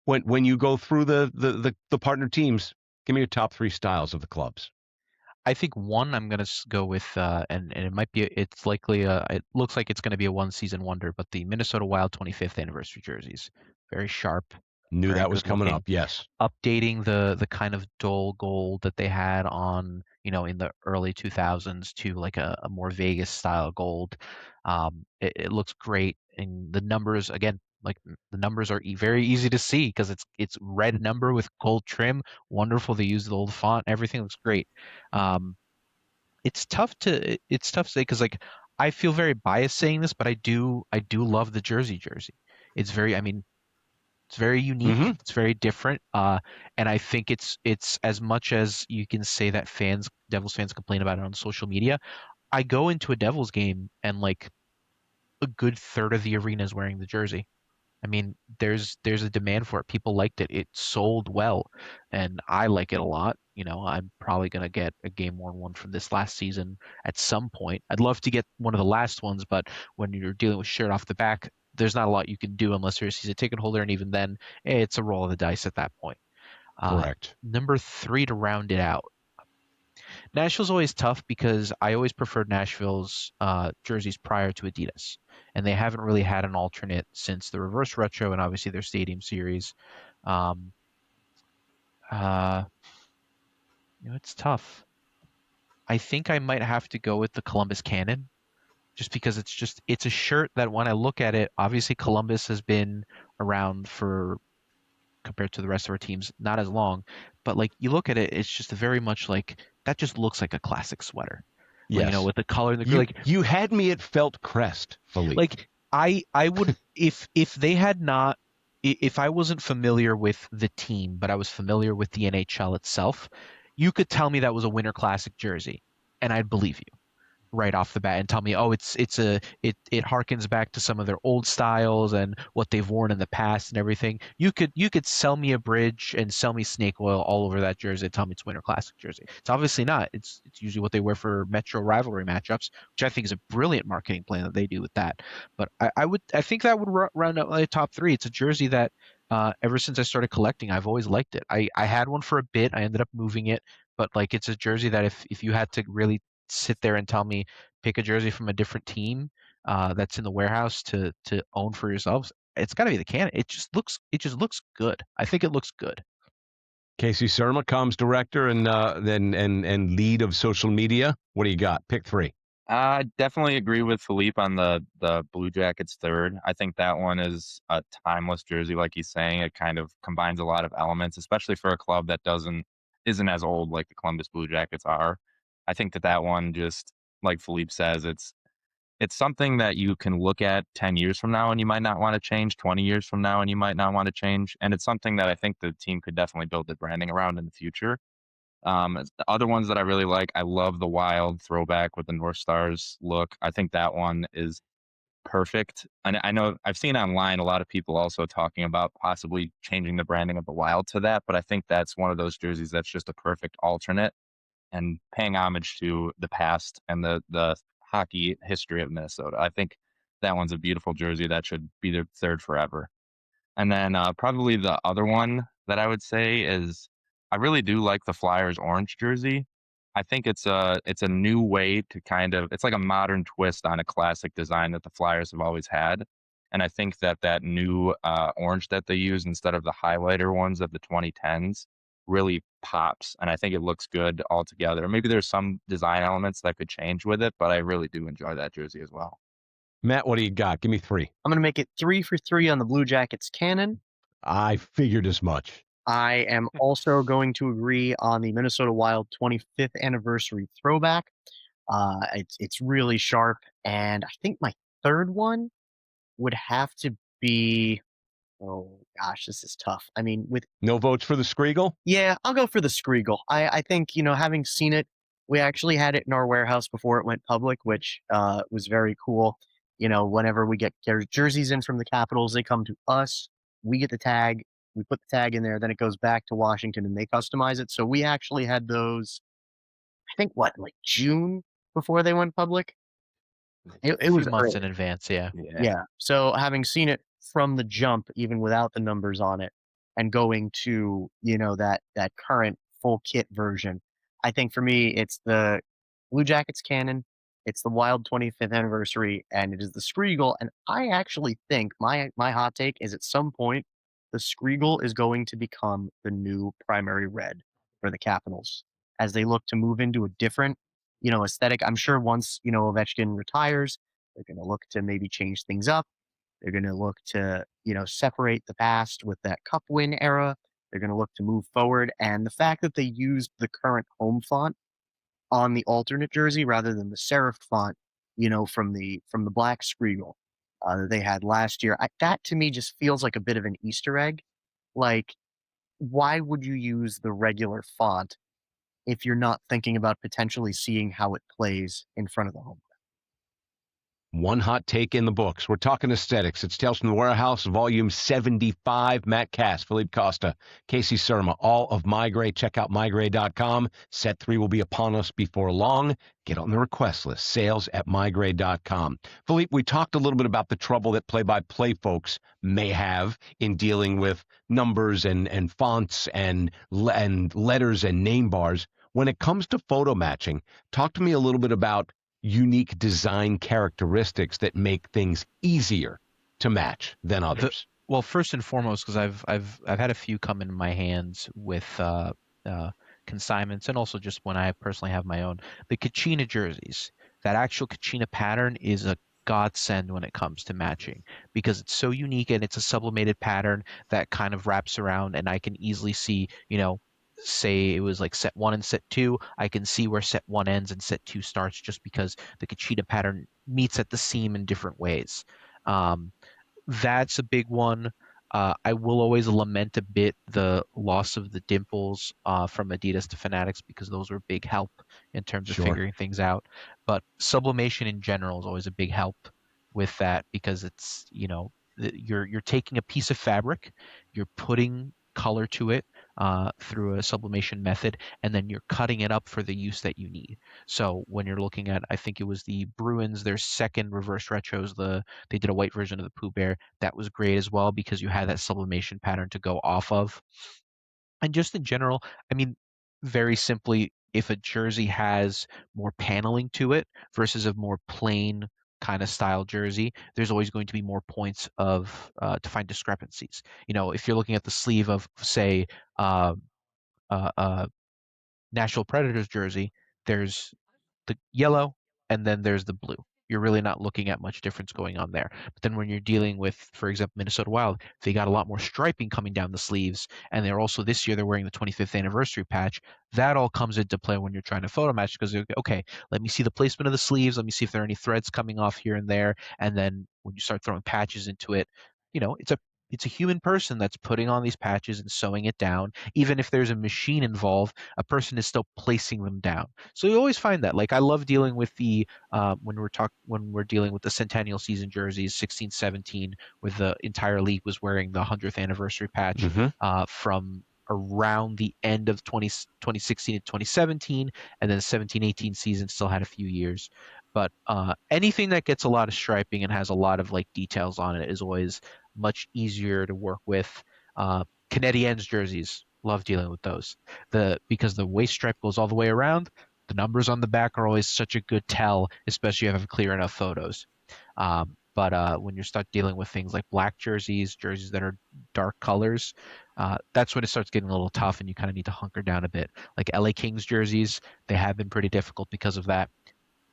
when you go through the partner teams, give me your top 3 styles of the clubs. I think one I'm gonna go with, and it might be, it's likely, it looks like it's gonna be a one-season wonder, but the Minnesota Wild 25th anniversary jerseys, very sharp, Knew very that was good coming looking. up. Yes. Updating the kind of dull gold that they had on, in the early 2000s to like a more Vegas style gold. It looks great, and the numbers again, like the numbers are very easy to see because it's red number with gold trim. Wonderful. They use the old font. Everything looks great. Um, it's tough to say because like I feel very biased saying this, but I do love the jersey. It's very, I mean, it's very unique. Mhm. It's very different. And I think it's as much as you can say that Devils fans complain about it on social media. I go into a Devils game and like a good third of the arena is wearing the jersey. I mean, there's a demand for it. People liked it. It sold well, and I like it a lot. I'm probably gonna get a game worn one from this last season at some point. I'd love to get one of the last ones, but when you're dealing with shirt off the back, there's not a lot you can do unless you're a season ticket holder, and even then, it's a roll of the dice at that point. Correct. Number 3 to round it out. Nashville's always tough because I always preferred Nashville's jerseys prior to Adidas, and they haven't really had an alternate since the reverse retro and obviously their Stadium Series. Um, uh, it's tough. I think I might have to go with the Columbus Cannon, just because it's a shirt that when I look at it, obviously Columbus has been around for compared to the rest of our teams, not as long, but like you look at it, it's just very much like that just looks like a classic sweater. Like, Yes. with the color and the You you had me at felt crest, Filipe. like I would if they had not if I wasn't familiar with the team, but I was familiar with the NHL itself, you could tell me that was a Winter Classic jersey, and I'd believe you. right off the bat and tell me, oh, it harkens back to some of their old styles and what they've worn in the past and everything. You could sell me a bridge and sell me snake oil all over that jersey and tell me it's Winter Classic jersey. It's obviously not. It's usually what they wear for Metro rivalry matchups, which I think is a brilliant marketing plan that they do with that. But I think that would run up my top three. It's a jersey that ever since I started collecting, I've always liked it. I had one for a bit. I ended up moving it, but like it's a jersey that if you had to really sit there and tell me pick a jersey from a different team that's in the warehouse to own for yourselves, it's got to be the Cannon. It just looks good. I think it looks good. Casey Surma, comms director and lead of social media. What do you got? Pick three. I definitely agree with Filipe on the Blue Jackets third. I think that one is a timeless jersey, like he's saying. It kind of combines a lot of elements, especially for a club that isn't as old like the Columbus Blue Jackets are. I think that one just, like Filipe says, it's something that you can look at 10 years from now and you might not want to change, 20 years from now and you might not want to change. And it's something that I think the team could definitely build the branding around in the future. The other ones that I really like, I love the wild throwback with the North Stars look. I think that one is perfect. And I know I've seen online a lot of people also talking about possibly changing the branding of the wild to that, but I think that's one of those jerseys that's just a perfect alternate and paying homage to the past and the hockey history of Minnesota. I think that one's a beautiful jersey that should be their third forever. And then probably the other one that I would say is I really do like the Flyers orange jersey. I think it's a new way to it's like a modern twist on a classic design that the Flyers have always had. And I think that new orange that they use instead of the highlighter ones of the 2010s really pops. And I think it looks good altogether. Maybe there's some design elements that could change with it, but I really do enjoy that jersey as well. Matt, what do you got? Give me three. I'm going to make it 3 for 3 on the Blue Jackets Cannon. I figured as much. I am also going to agree on the Minnesota Wild 25th anniversary throwback. It's really sharp, and I think my third one would have to be. Oh gosh, this is tough. I mean, with no votes for the Skriegel? Yeah, I'll go for the Skriegel. I think having seen it, we actually had it in our warehouse before it went public, which was very cool. Whenever we get jerseys in from the Capitals, they come to us. We get the tag. We put the tag in there. Then it goes back to Washington, and they customize it. So we actually had those. I think like June before they went public. It was months early. In advance, yeah. So having seen it from the jump, even without the numbers on it, and going to that current full kit version, I think for me it's the Blue Jackets Cannon, it's the Wild 25th anniversary, and it is the Skriegel. And I actually think my hot take is at some point the Skriegel is going to become the new primary red for the Capitals as they look to move into a different aesthetic. I'm sure once Ovechkin retires, they're going to look to maybe change things up. They're going to look to, separate the past with that cup win era. They're going to look to move forward. And the fact that they used the current home font on the alternate jersey rather than the serif font, from the black Skriegel that they had last year, that to me just feels like a bit of an Easter egg. Like, why would you use the regular font if you're not thinking about potentially seeing how it plays in front of the home? One hot take in the books. We're talking aesthetics. It's Tales from the Warehouse, volume 75. Matt Kass, Filipe Costa, Casey Surma, all of MeiGray. Check out MeiGray.com. Set 3 will be upon us before long. Get on the request list. Sales at MeiGray.com. Filipe, we talked a little bit about the trouble that play-by-play folks may have in dealing with numbers and fonts and letters and name bars. When it comes to photo matching, talk to me a little bit about unique design characteristics that make things easier to match than others. Well, first and foremost, because I've had a few come in my hands with consignments, and also just when I personally have my own, the Kachina jerseys. That actual Kachina pattern is a godsend when it comes to matching because it's so unique and it's a sublimated pattern that kind of wraps around, and I can easily see, say it was like set 1 and set 2, I can see where set 1 ends and set 2 starts just because the Kachina pattern meets at the seam in different ways. That's a big one. I will always lament a bit the loss of the dimples from Adidas to Fanatics because those were big help in terms of Sure. figuring things out. But sublimation in general is always a big help with that because it's, you're taking a piece of fabric, you're putting color to it through a sublimation method, and then you're cutting it up for the use that you need. So when you're looking at, I think it was the Bruins, their second reverse retros, they did a white version of the Pooh Bear. That was great as well because you had that sublimation pattern to go off of. And just in general, I mean, very simply, if a jersey has more paneling to it versus a more plain kind of style jersey, there's always going to be more points of to find discrepancies. If you're looking at the sleeve of, say, uh, uh, Nashville Predators jersey, there's the yellow and then there's the blue. You're really not looking at much difference going on there. But then when you're dealing with, for example, Minnesota Wild, they got a lot more striping coming down the sleeves. And they're also this year, they're wearing the 25th anniversary patch. That all comes into play when you're trying to photo match because, okay, let me see the placement of the sleeves. Let me see if there are any threads coming off here and there. And then when you start throwing patches into it, it's a human person that's putting on these patches and sewing it down. Even if there's a machine involved, a person is still placing them down. So you always find that. Like I love dealing with the when we're dealing with the Centennial season jerseys, 16, 17, where the entire league was wearing the 100th anniversary patch from around the end of 2016 to 2017, and then the 17-18 season still had a few years. But anything that gets a lot of striping and has a lot of like details on it is always much easier to work with. Canadiens jerseys, love dealing with those. Because the waist stripe goes all the way around, the numbers on the back are always such a good tell, especially if you have clear enough photos. But when you start dealing with things like black jerseys that are dark colors, that's when it starts getting a little tough and you kind of need to hunker down a bit. Like LA Kings jerseys, they have been pretty difficult because of that.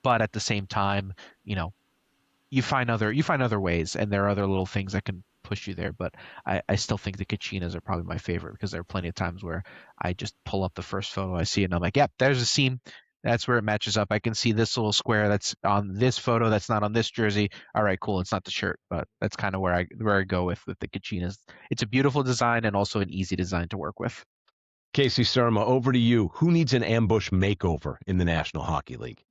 But at the same time, you find other ways, and there are other little things that can push you there. But I still think the Kachinas are probably my favorite because there are plenty of times where I just pull up the first photo I see and I'm like, yep, there's a seam. That's where it matches up. I can see this little square that's on this photo that's not on this jersey. All right, cool. It's not the shirt, but that's kind of where I go with the Kachinas. It's a beautiful design and also an easy design to work with. Casey Surma, over to you. Who needs an ambush makeover in the National Hockey League?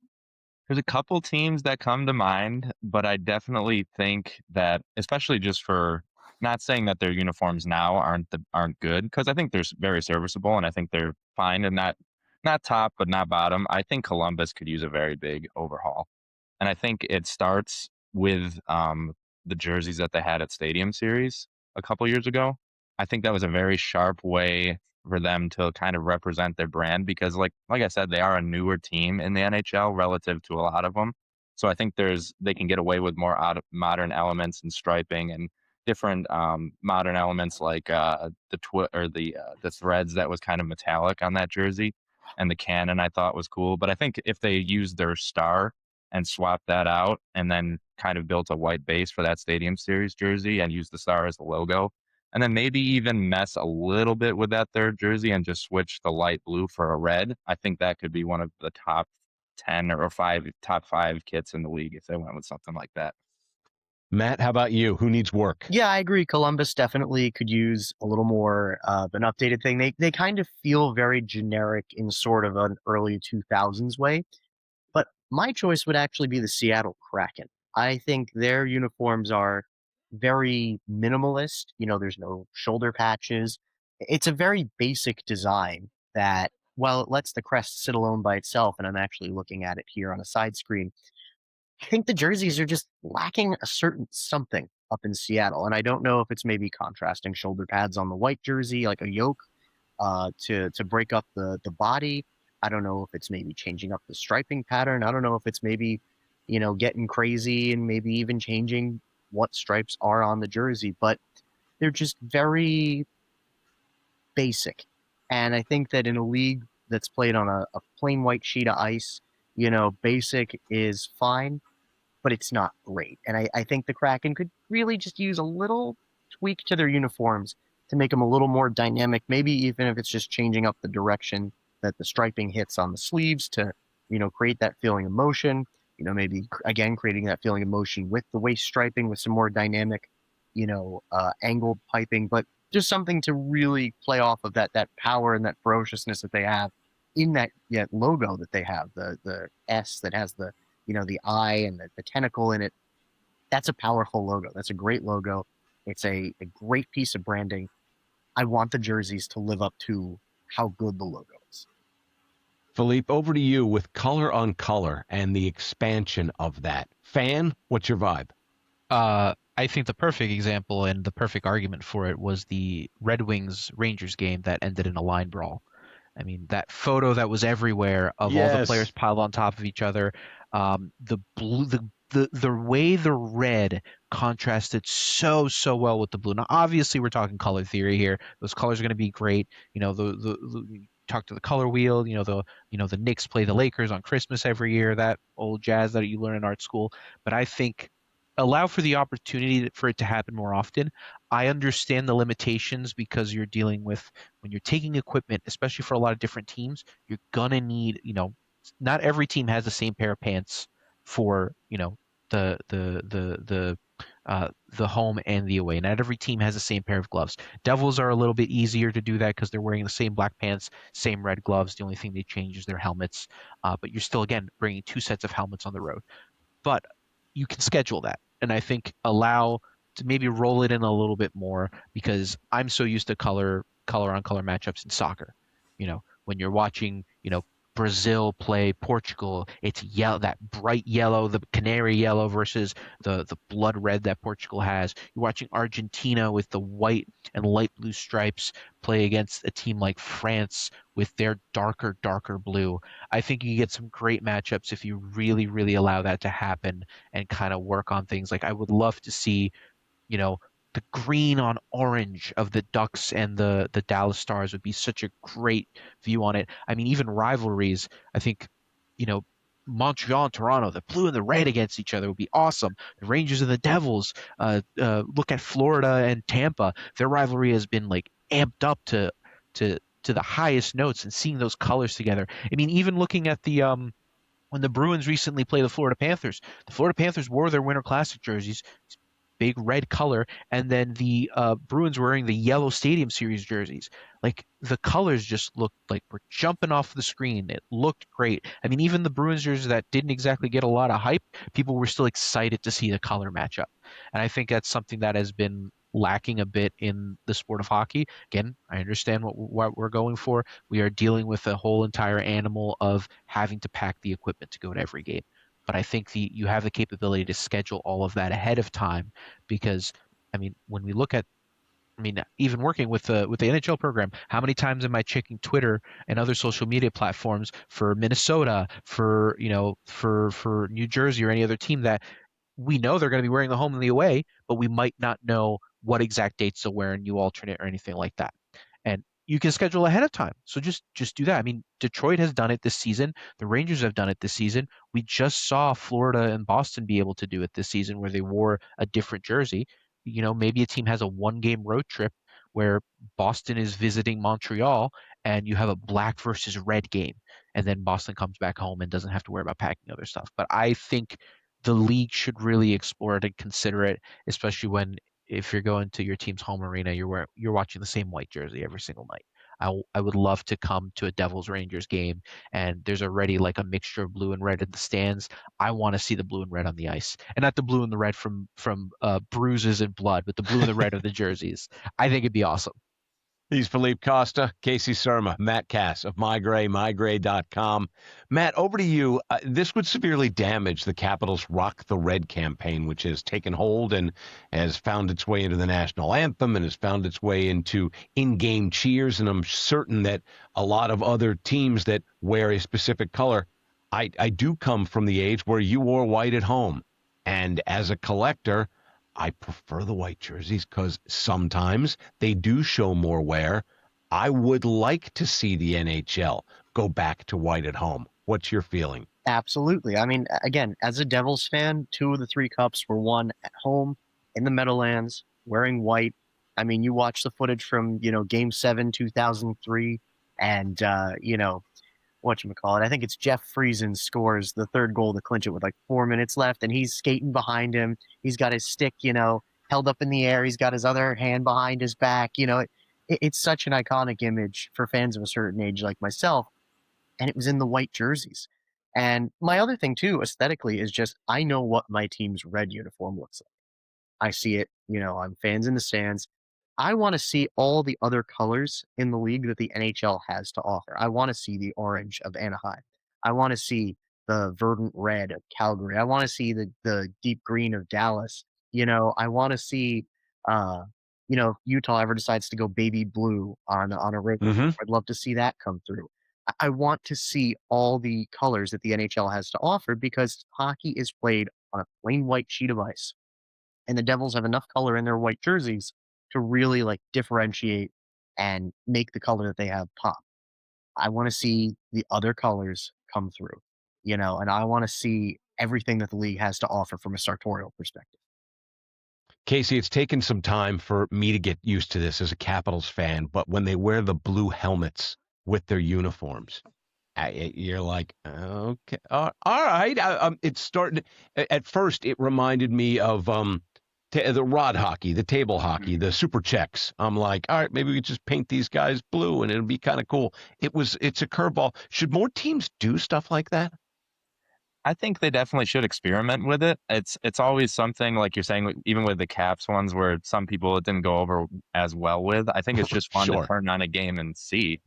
There's a couple teams that come to mind, but I definitely think that, especially just for not saying that their uniforms now aren't good, because I think they're very serviceable and I think they're fine and not top but not bottom. I think Columbus could use a very big overhaul, and I think it starts with the jerseys that they had at Stadium Series a couple years ago. I think that was a very sharp way for them to kind of represent their brand because like I said, they are a newer team in the NHL relative to a lot of them. So I think they can get away with more modern elements and striping and different modern elements like the threads that was kind of metallic on that jersey, and the cannon I thought was cool. But I think if they used their star and swapped that out and then kind of built a white base for that Stadium Series jersey and used the star as the logo, and then maybe even mess a little bit with that third jersey and just switch the light blue for a red, I think that could be one of the top 10 or top five kits in the league if they went with something like that. Matt, how about you? Who needs work? Yeah, I agree. Columbus definitely could use a little more of an updated thing. They kind of feel very generic in sort of an early 2000s way. But my choice would actually be the Seattle Kraken. I think their uniforms are very minimalist. There's no shoulder patches. It's a very basic design that, while it lets the crest sit alone by itself, and I'm actually looking at it here on a side screen, I think the jerseys are just lacking a certain something up in Seattle. And I don't know if it's maybe contrasting shoulder pads on the white jersey, like a yoke, to break up the body. I don't know if it's maybe changing up the striping pattern. I don't know if it's maybe, getting crazy and maybe even changing what stripes are on the jersey, but they're just very basic. And I think that in a league that's played on a plain white sheet of ice, basic is fine, but it's not great. And I think the Kraken could really just use a little tweak to their uniforms to make them a little more dynamic, maybe even if it's just changing up the direction that the striping hits on the sleeves to, create that feeling of motion, maybe again creating that feeling of motion with the waist striping with some more dynamic, angled piping, but just something to really play off of that power and that ferociousness that they have in that logo that they have, the S that has the eye and the tentacle in it. That's a powerful logo. That's a great logo. It's a great piece of branding. I want the jerseys to live up to how good the logo is. Filipe, over to you with color on color and the expansion of that. Fan, what's your vibe? I think the perfect example and the perfect argument for it was the Red Wings Rangers game that ended in a line brawl. I mean, that photo that was everywhere of all the players Yes. piled on top of each other. The blue, the way the red contrasted so well with the blue. Now, obviously, we're talking color theory here. Those colors are going to be great. You talk to the color wheel. The Knicks play the Lakers on Christmas every year. That old jazz that you learn in art school. But I think allow for the opportunity for it to happen more often. I understand the limitations because you're dealing with when you're taking equipment, especially for a lot of different teams, you're gonna need, not every team has the same pair of pants for, the home and the away. Not every team has the same pair of gloves. Devils are a little bit easier to do that because they're wearing the same black pants, same red gloves. The only thing they change is their helmets. But you're still, again, bringing two sets of helmets on the road. But you can schedule that. And I think allow to maybe roll it in a little bit more because I'm so used to color on color matchups in soccer. When you're watching, Brazil play Portugal, it's yellow, that bright yellow, the canary yellow versus the blood red that Portugal has. You're watching Argentina with the white and light blue stripes play against a team like France with their darker blue. I think you get some great matchups if you really, really allow that to happen and kind of work on things. Like I would love to see, the green on orange of the Ducks and the Dallas Stars would be such a great view on it. I mean, even rivalries, I think, you know, Montreal and Toronto, the blue and the red against each other would be awesome. The Rangers and the Devils, look at Florida and Tampa. Their rivalry has been like amped up to the highest notes and seeing those colors together. I mean, even looking at the when the Bruins recently played the Florida Panthers wore their Winter Classic jerseys, big red color, and then the Bruins were wearing the yellow Stadium Series jerseys. Like the colors just looked like we're jumping off the screen. It looked great. I mean, even the Bruins jerseys that didn't exactly get a lot of hype, people were still excited to see the color matchup. And I think that's something that has been lacking a bit in the sport of hockey. Again, I understand what we're going for. We are dealing with a whole entire animal of having to pack the equipment to go to every game. But I think you have the capability to schedule all of that ahead of time because I mean, when we look at even working with the NHL program, how many times am I checking Twitter and other social media platforms for Minnesota, for New Jersey or any other team that we know they're going to be wearing the home and the away, but we might not know what exact dates they'll wear in new alternate or anything like that. And you can schedule ahead of time. So just do that. I mean, Detroit has done it this season. The Rangers have done it this season. We just saw Florida and Boston be able to do it this season where they wore a different jersey. Maybe a team has a one-game road trip where Boston is visiting Montreal and you have a black versus red game. And then Boston comes back home and doesn't have to worry about packing other stuff. But I think the league should really explore it and consider it, especially when if you're going to your team's home arena, you're watching the same white jersey every single night. I would love to come to a Devils Rangers game and there's already like a mixture of blue and red in the stands. I want to see the blue and red on the ice, and not the blue and the red from bruises and blood, but the blue and the red of the jerseys. I think it'd be awesome. He's Filipe Costa, Casey Surma, Matt Kass of MeiGray, MeiGray.com. Matt, over to you. This would severely damage the Capitals' Rock the Red campaign, which has taken hold and has found its way into the national anthem and has found its way into in-game cheers. And I'm certain that a lot of other teams that wear a specific color, I do come from the age where you wore white at home. And as a collector, I prefer the white jerseys because sometimes they do show more wear. I would like to see the NHL go back to white at home. What's your feeling? Absolutely. I mean, again, as a Devils fan, 2 of the 3 cups were won at home in the Meadowlands, wearing white. I mean, you watch the footage from, Game 7, 2003, and, whatchamacallit, I think it's Jeff Friesen scores the 3rd goal to clinch it with like 4 minutes left, and he's skating behind him. He's got his stick, held up in the air. He's got his other hand behind his back. It's such an iconic image for fans of a certain age like myself. And it was in the white jerseys. And my other thing too, aesthetically, is just I know what my team's red uniform looks like. I see it, I'm fans in the stands. I want to see all the other colors in the league that the NHL has to offer. I want to see the orange of Anaheim. I want to see the verdant red of Calgary. I want to see the deep green of Dallas. I want to see if Utah ever decides to go baby blue on a road. Mm-hmm. I'd love to see that come through. I want to see all the colors that the NHL has to offer because hockey is played on a plain white sheet of ice. And the Devils have enough color in their white jerseys to really differentiate and make the color that they have pop. I want to see the other colors come through, and I want to see everything that the league has to offer from a sartorial perspective. Casey, it's taken some time for me to get used to this as a Capitals fan, but when they wear the blue helmets with their uniforms, you're like, okay, all right. It's starting. At first, it reminded me of the rod hockey, the table hockey, the super checks. I'm like, all right, maybe we could just paint these guys blue, and it'll be kind of cool. It's a curveball. Should more teams do stuff like that? I think they definitely should experiment with it. It's always something like you're saying, even with the Caps ones, where some people it didn't go over as well with. I think it's just fun Sure. to turn on a game and see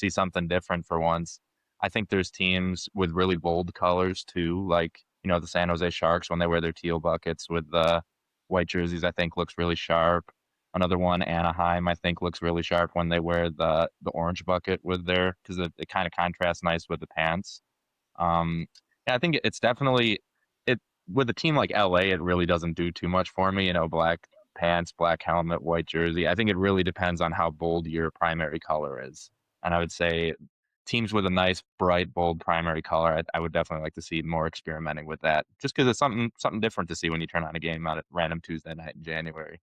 something different for once. I think there's teams with really bold colors too, like the San Jose Sharks when they wear their teal buckets with the white jerseys. I think looks really sharp. Another one, Anaheim, I think looks really sharp when they wear the orange bucket with their because it kind of contrasts nice with the pants. Yeah, I think it's definitely it with a team like LA, it really doesn't do too much for me. Black pants, black helmet, white jersey. I think it really depends on how bold your primary color is. And I would say teams with a nice, bright, bold primary color, I would definitely like to see more experimenting with that, just because it's something different to see when you turn on a game on a random Tuesday night in January.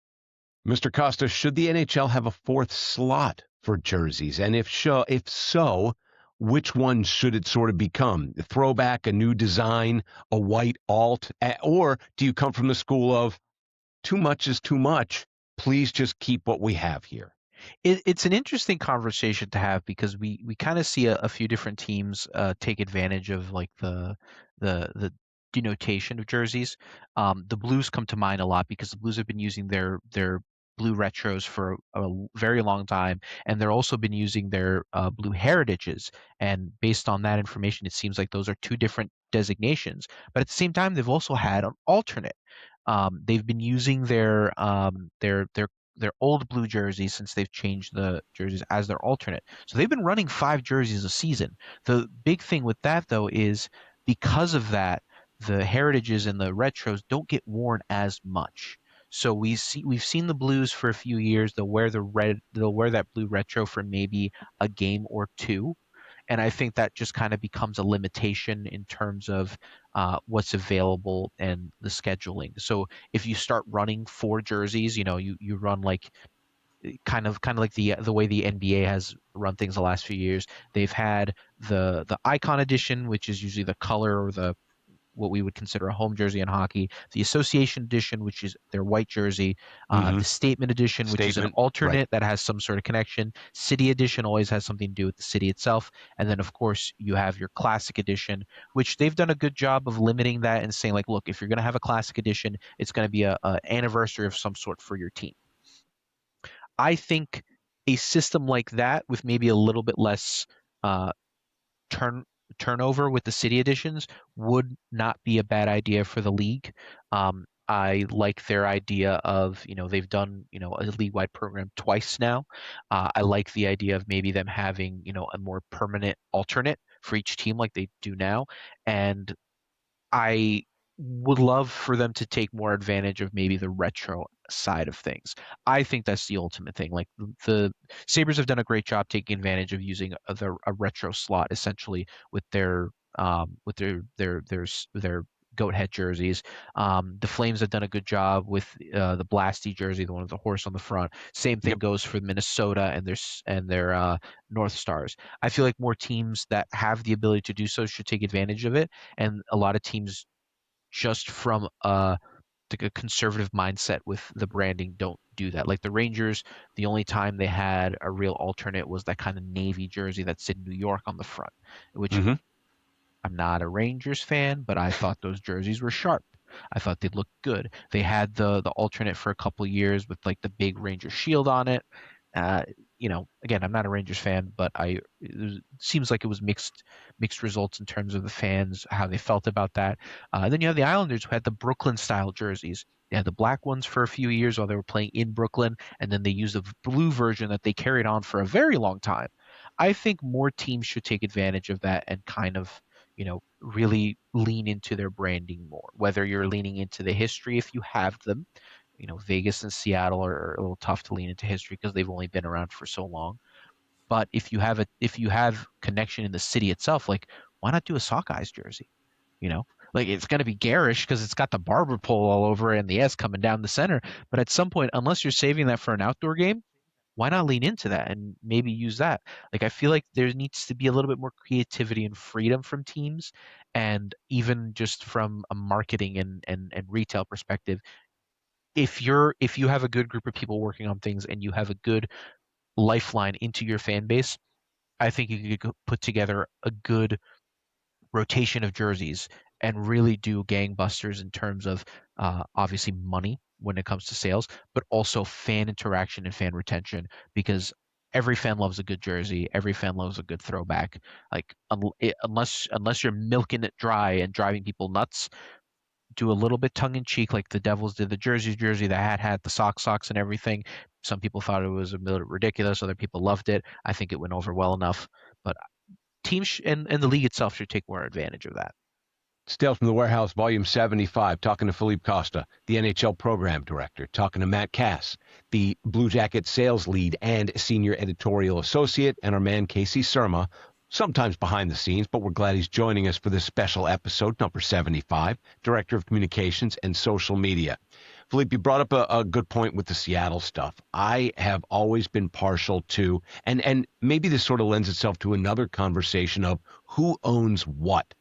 Mr. Costa, should the NHL have a fourth slot for jerseys? And if so, which one should it sort of become? A throwback, a new design, a white alt? Or do you come from the school of too much is too much? Please just keep what we have here. It's an interesting conversation to have because we kind of see a few different teams take advantage of the denotation of jerseys. The Blues come to mind a lot because the Blues have been using their blue retros for a very long time, and they're also been using their blue heritages. And based on that information, it seems like those are two different designations. But at the same time, they've also had an alternate. They've been using their old blue jerseys since they've changed the jerseys as their alternate. So they've been running 5 jerseys a season. The big thing with that though is because of that, the heritages and the retros don't get worn as much. So we've seen the Blues for a few years. They'll wear that blue retro for maybe a game or two. And I think that just kind of becomes a limitation in terms of what's available and the scheduling. So if you start running 4 jerseys, you run like kind of like the way the NBA has run things the last few years. They've had the Icon Edition, which is usually the color or the what we would consider a home jersey in hockey, the Association Edition, which is their white jersey, the Statement Edition, which is an alternate that has some sort of connection. City Edition always has something to do with the city itself. And then, of course, you have your Classic Edition, which they've done a good job of limiting that and saying, like, look, if you're going to have a Classic Edition, it's going to be a anniversary of some sort for your team. I think a system like that with maybe a little bit less turnover with the city editions would not be a bad idea for the league. I like their idea of, they've done, a league-wide program twice now. I like the idea of maybe them having, a more permanent alternate for each team like they do now. And I would love for them to take more advantage of maybe the retro side of things. I think that's the ultimate thing. Like the Sabres have done a great job taking advantage of using a retro slot essentially with their goat head jerseys. The Flames have done a good job with the Blasty jersey, the one with the horse on the front. Same thing goes for Minnesota and their North Stars. I feel like more teams that have the ability to do so should take advantage of it, and a lot of teams just from a just a conservative mindset with the branding don't do that. Like the Rangers, the only time they had a real alternate was that kind of navy jersey that said New York on the front, which Mhm. I'm not a Rangers fan, but I thought those jerseys were sharp. I thought they looked good. They had the alternate for a couple years with like the big Ranger shield on it. Uh, again, I'm not a Rangers fan, but it seems like it was mixed results in terms of the fans, how they felt about that. Then you have the Islanders who had the Brooklyn style jerseys. They had the black ones for a few years while they were playing in Brooklyn, and then they used the blue version that they carried on for a very long time. I think more teams should take advantage of that and kind of really lean into their branding more. Whether you're leaning into the history, if you have them, Vegas and Seattle are a little tough to lean into history because they've only been around for so long. But if you have connection in the city itself, like why not do a Sockeyes jersey? Like it's going to be garish because it's got the barber pole all over it and the S coming down the center. But at some point, unless you're saving that for an outdoor game, why not lean into that and maybe use that? Like I feel like there needs to be a little bit more creativity and freedom from teams, and even just from a marketing and retail perspective. If you have a good group of people working on things and you have a good lifeline into your fan base, I think you could put together a good rotation of jerseys and really do gangbusters in terms of obviously money when it comes to sales, but also fan interaction and fan retention because every fan loves a good jersey, every fan loves a good throwback. Like unless you're milking it dry and driving people nuts, do a little bit tongue in cheek like the Devils did the jersey, the hat had the socks and everything. Some people thought it was a little ridiculous, other people loved it. I think it went over well enough, but teams and the league itself should take more advantage of that. It's Tales from the Warehouse, Volume 75, talking to Filipe Costa, the NHL Program Director, talking to Matt Kass, the Blue Jacket Sales Lead and Senior Editorial Associate, and our man Casey Surma, sometimes behind the scenes, but we're glad he's joining us for this special episode, number 75, Director of Communications and Social Media. Filipe, you brought up a good point with the Seattle stuff. I have always been partial to, and maybe this sort of lends itself to another conversation of who owns what.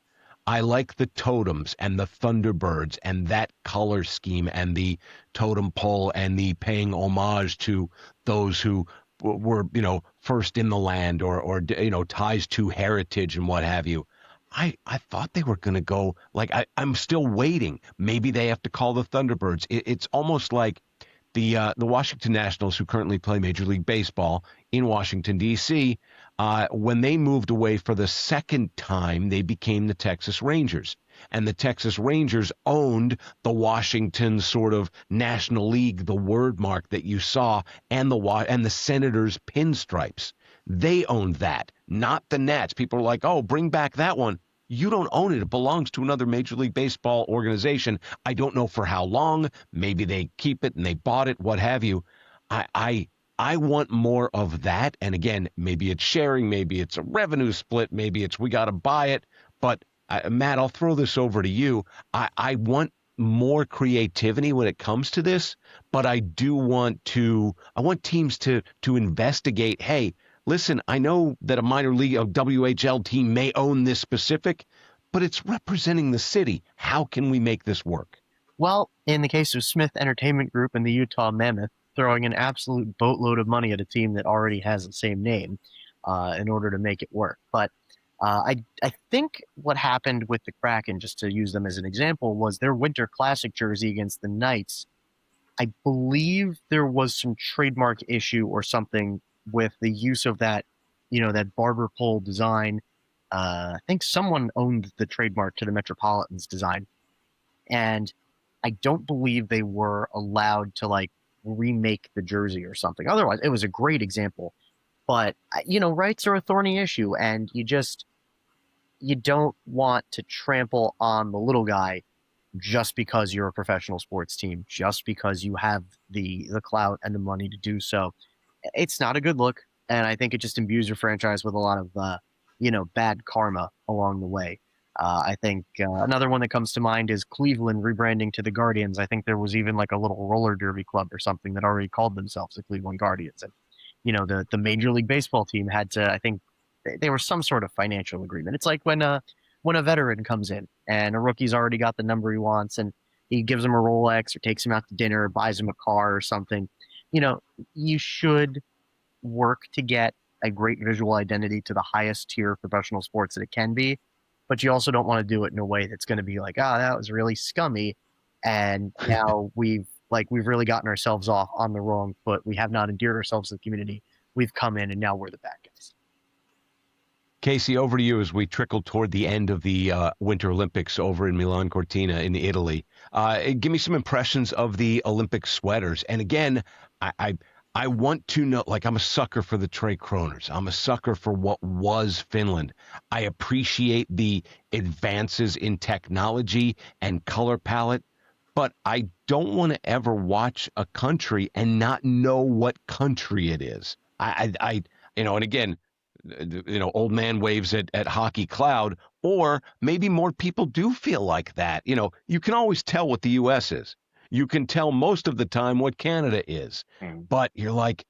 I like the totems and the Thunderbirds and that color scheme and the totem pole and the paying homage to those who were, first in the land or ties to heritage and what have you. I thought they were going to go like I'm still waiting. Maybe they have to call the Thunderbirds. It's almost like the Washington Nationals, who currently play Major League Baseball in Washington, D.C., when they moved away for the second time, they became the Texas Rangers. And the Texas Rangers owned the Washington sort of National League, the word mark that you saw, and the Senators pinstripes. They owned that, not the Nats. People are like, oh, bring back that one. You don't own it. It belongs to another Major League Baseball organization. I don't know for how long. Maybe they keep it and they bought it, what have you. I want more of that. And again, maybe it's sharing, maybe it's a revenue split, maybe it's we got to buy it. But Matt, I'll throw this over to you. I want more creativity when it comes to this, but I want teams to investigate, hey, listen, I know that a minor league, a WHL team may own this specific, but it's representing the city. How can we make this work? Well, in the case of Smith Entertainment Group and the Utah Mammoth, throwing an absolute boatload of money at a team that already has the same name in order to make it work. But I think what happened with the Kraken, just to use them as an example, was their Winter Classic jersey against the Knights. I believe there was some trademark issue or something with the use of that, that barber pole design. I think someone owned the trademark to the Metropolitans design. And I don't believe they were allowed to remake the jersey or something. Otherwise, it was a great example. But, rights are a thorny issue, and you don't want to trample on the little guy just because you're a professional sports team, just because you have the clout and the money to do so. It's not a good look, and I think it just imbues your franchise with a lot of bad karma along the way. I think another one that comes to mind is Cleveland rebranding to the Guardians. I think there was even a little roller derby club or something that already called themselves the Cleveland Guardians. And, the Major League Baseball team had to, I think there was some sort of financial agreement. It's like when a veteran comes in and a rookie's already got the number he wants and, he gives him a Rolex or takes him out to dinner or buys him a car or something. You should work to get a great visual identity to the highest tier of professional sports that it can be, but you also don't want to do it in a way that's going to be like, oh, that was really scummy, and now we've really gotten ourselves off on the wrong foot. We have not endeared ourselves to the community. We've come in and now we're the bad guys. Casey, over to you as we trickle toward the end of the Winter Olympics over in Milan Cortina in Italy. Give me some impressions of the Olympic sweaters. And again, I want to know, like, I'm a sucker for the Tre Kroners. I'm a sucker for what was Finland. I appreciate the advances in technology and color palette, but I don't want to ever watch a country and not know what country it is. And again, old man waves at hockey cloud, or maybe more people do feel like that. You can always tell what the U.S. is. You can tell most of the time what Canada is, but you're like,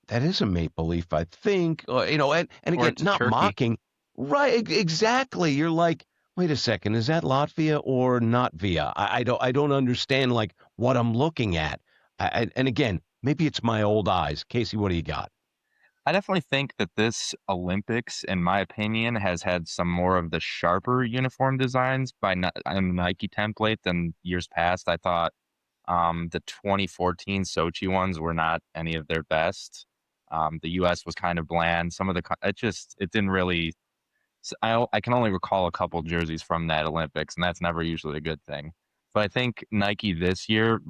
that is a maple leaf, I think. And again, not Turkey. mocking, right? Exactly. You're like, wait a second, is that Latvia or Notvia? I don't understand like what I'm looking at. And again, maybe it's my old eyes. Casey, what do you got? I definitely think that this Olympics, in my opinion, has had some more of the sharper uniform designs on the Nike template than years past. I thought the 2014 Sochi ones were not any of their best. The U.S. was kind of bland. It didn't really. I can only recall a couple jerseys from that Olympics, and that's never usually a good thing. But I think Nike this year,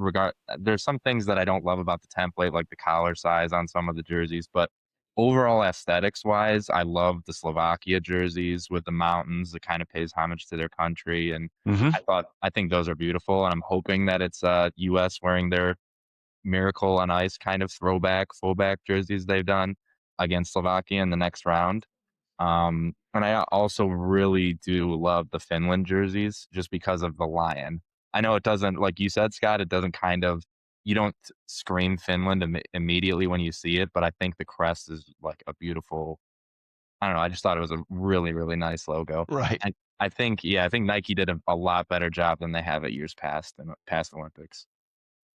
there's some things that I don't love about the template, like the collar size on some of the jerseys, but overall aesthetics wise, I love the Slovakia jerseys with the mountains that kind of pays homage to their country. And I think those are beautiful. And I'm hoping that it's US wearing their Miracle on Ice kind of fullback jerseys they've done against Slovakia in the next round. And I also really do love the Finland jerseys just because of the lion. I know it doesn't, like you said, Scott, it doesn't you don't scream Finland immediately when you see it, but I think the crest is like a beautiful, I don't know. I just thought it was a really, really nice logo. Right. And I think Nike did a lot better job than they have at years past in past Olympics.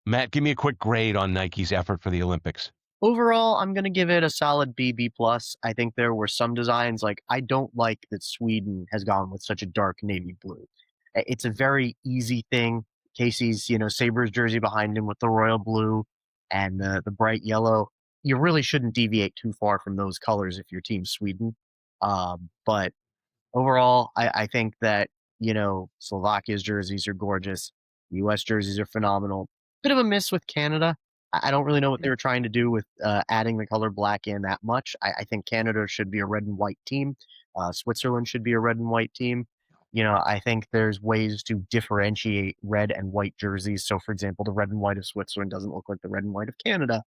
Matt, give me a quick grade on Nike's effort for the Olympics. Overall, I'm going to give it a solid B plus. I think there were some designs, like I don't like that Sweden has gone with such a dark navy blue. It's a very easy thing. Casey's, Sabres jersey behind him with the royal blue and the bright yellow. You really shouldn't deviate too far from those colors if your team's Sweden. But overall, I think that, Slovakia's jerseys are gorgeous. U.S. jerseys are phenomenal. Bit of a miss with Canada. I don't really know what they were trying to do with adding the color black in that much. I think Canada should be a red and white team. Switzerland should be a red and white team. I think there's ways to differentiate red and white jerseys. So, for example, the red and white of Switzerland doesn't look like the red and white of Canada.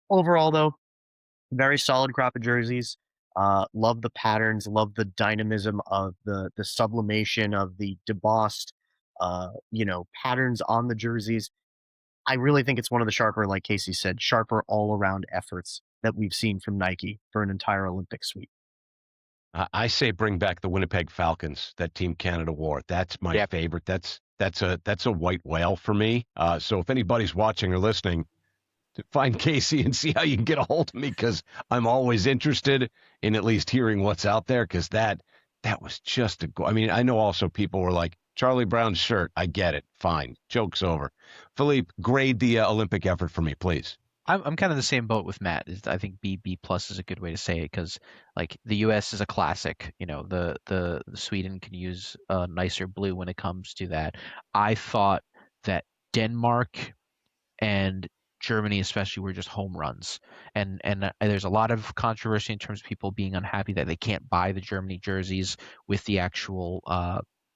Overall, though, very solid crop of jerseys. Love the patterns, love the dynamism of the sublimation of the debossed, patterns on the jerseys. I really think it's one of the sharper, like Casey said, sharper all-around efforts that we've seen from Nike for an entire Olympic suite. I say bring back the Winnipeg Falcons that Team Canada wore. That's my favorite. That's a white whale for me. So if anybody's watching or listening, find Casey and see how you can get a hold of me, because I'm always interested in at least hearing what's out there, because that was just I mean, I know also people were like, Charlie Brown's shirt, I get it. Fine. Joke's over. Philippe, grade the Olympic effort for me, please. I'm kind of the same boat with Matt. I think B plus is a good way to say it, because like the U.S. is a classic. The Sweden can use a nicer blue when it comes to that. I thought that Denmark and Germany especially were just home runs, and there's a lot of controversy in terms of people being unhappy that they can't buy the Germany jerseys with the actual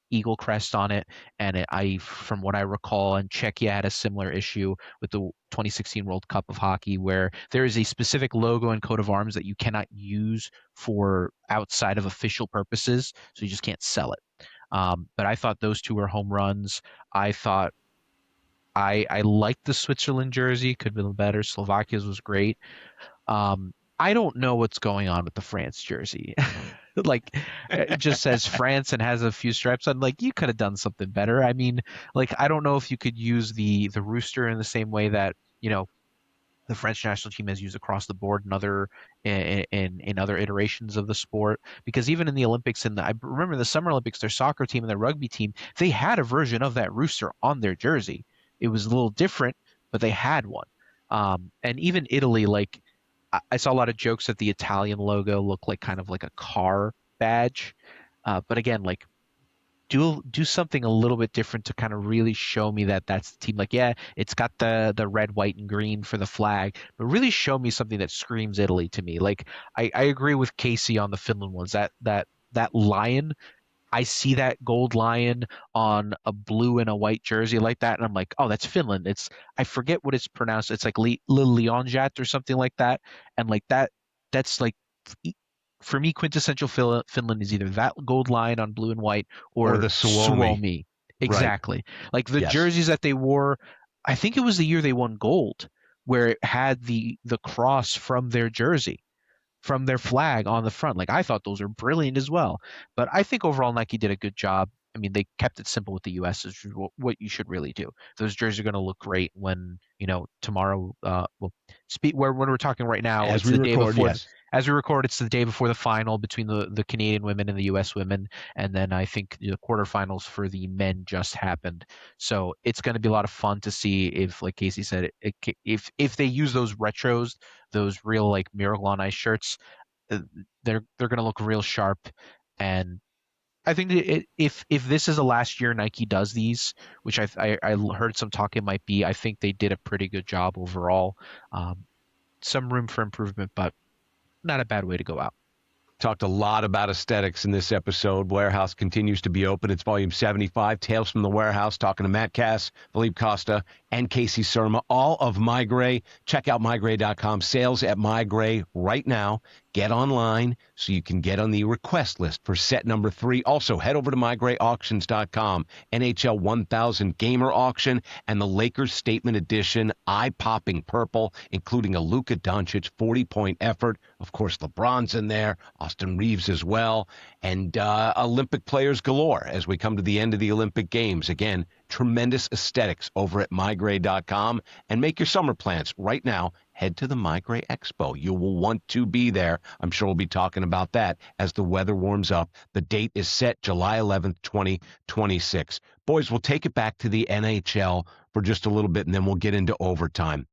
eagle crest on it. And from what I recall, and Czechia had a similar issue with the 2016 World Cup of Hockey, where there is a specific logo and coat of arms that you cannot use for outside of official purposes, so you just can't sell it. But I thought those two were home runs. I thought I liked the Switzerland jersey, could have been better. Slovakia's was great. I don't know what's going on with the France jersey. Like, it just says France and has a few stripes. I'm like, you could have done something better. I mean, like, I don't know if you could use the rooster in the same way that, the French national team has used across the board in other iterations of the sport. Because even in the Olympics, I remember the Summer Olympics, their soccer team and their rugby team, they had a version of that rooster on their jersey. It was a little different, but they had one. And even Italy, like, I saw a lot of jokes that the Italian logo looked like kind of like a car badge. But again, like, do something a little bit different to kind of really show me that that's the team. Like, yeah, it's got the red, white, and green for the flag, but really show me something that screams Italy to me. Like, I agree with Casey on the Finland ones. That lion, I see that gold lion on a blue and a white jersey like that, and I'm like, oh, that's Finland. I forget what it's pronounced. It's like Liljonjat or something like that, and like that's like, for me, quintessential Finland is either that gold lion on blue and white Or or the Suomi. Exactly. Like the Yes. jerseys that they wore, I think it was the year they won gold, where it had the cross from their jersey, from their flag on the front. Like, I thought those were brilliant as well. But I think overall Nike did a good job. I mean, they kept it simple with the US, is what you should really do. Those jerseys are going to look great when, tomorrow, when we're talking right now, As it's we the day record, before. yes. As we record, it's the day before the final between the Canadian women and the US women. And then I think the quarterfinals for the men just happened. So it's going to be a lot of fun to see if, like Casey said, if they use those retros, those real like Miracle on Ice shirts, they're going to look real sharp. And I think that if this is the last year Nike does these, which I heard some talk it might be, I think they did a pretty good job overall. Some room for improvement, but not a bad way to go out. Talked a lot about aesthetics in this episode. Warehouse continues to be open. It's volume 75, Tales from the Warehouse, talking to Matt Kass, Filipe Costa, and Casey Surma, all of MeiGray. Check out MeiGray.com. Sales at MeiGray right now. Get online so you can get on the request list for set number 3. Also, head over to MeiGrayAuctions.com. NHL 1000 Gamer Auction and the Lakers Statement Edition, eye-popping purple, including a Luka Doncic 40-point effort. Of course, LeBron's in there, Austin Reeves as well, and Olympic players galore as we come to the end of the Olympic Games. Again, tremendous aesthetics over at MeiGray.com, and make your summer plans right now. Head to the MeiGray Expo. You will want to be there. I'm sure we'll be talking about that as the weather warms up. The date is set July 11th, 2026. Boys, we'll take it back to the NHL for just a little bit, and then we'll get into overtime.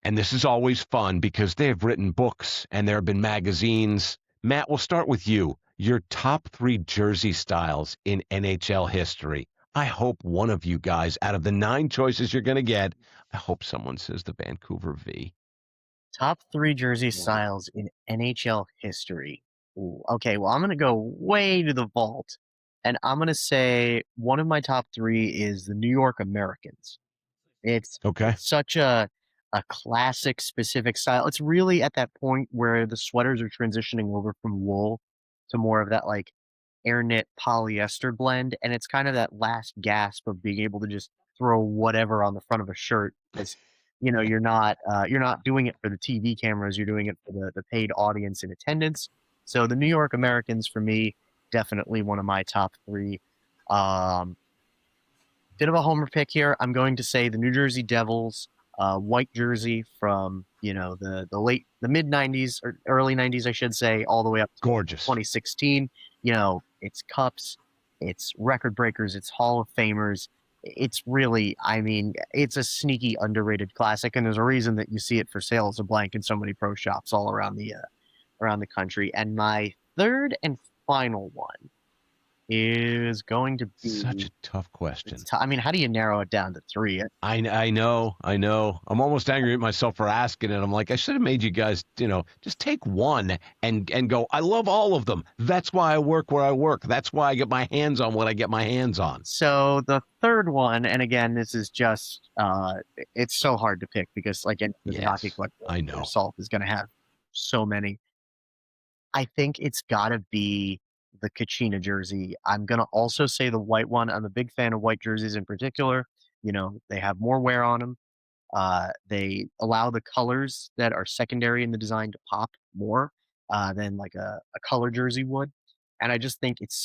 And this is always fun because they have written books and there have been magazines. Matt, we'll start with you. Your top 3 jersey styles in NHL history. I hope one of you guys, out of the 9 choices you're going to get, I hope someone says the Vancouver V. Top 3 jersey styles in NHL history. Ooh, okay, well, I'm going to go way to the vault, and I'm going to say one of my top 3 is the New York Americans. It's Okay. such a classic specific style. It's really at that point where the sweaters are transitioning over from wool to more of that like air knit polyester blend, and it's kind of that last gasp of being able to just throw whatever on the front of a shirt. Because you're not doing it for the TV cameras, you're doing it for the paid audience in attendance. So the New York Americans, for me, definitely one of my top 3. Bit of a homer pick here. I'm going to say the New Jersey Devils white jersey from the mid 90s or early 90s, I should say, all the way up to Gorgeous. 2016. It's cups, it's record breakers, it's Hall of Famers. It's really, I mean, it's a sneaky underrated classic, and there's a reason that you see it for sale as a blank in so many pro shops all around the country. And my third and final one is going to be Such a tough question. I mean, how do you narrow it down to 3? I know. I'm almost angry at myself for asking it. I'm like, I should have made you guys, just take one and go, I love all of them. That's why I work where I work. That's why I get my hands on what I get my hands on. So the third one, and again, this is just, it's so hard to pick because, like, the hockey collector, I know. Salt is going to have so many. I think it's got to be the Kachina jersey. I'm going to also say the white one. I'm a big fan of white jerseys in particular. They have more wear on them. They allow the colors that are secondary in the design to pop more than like a color jersey would. And I just think it's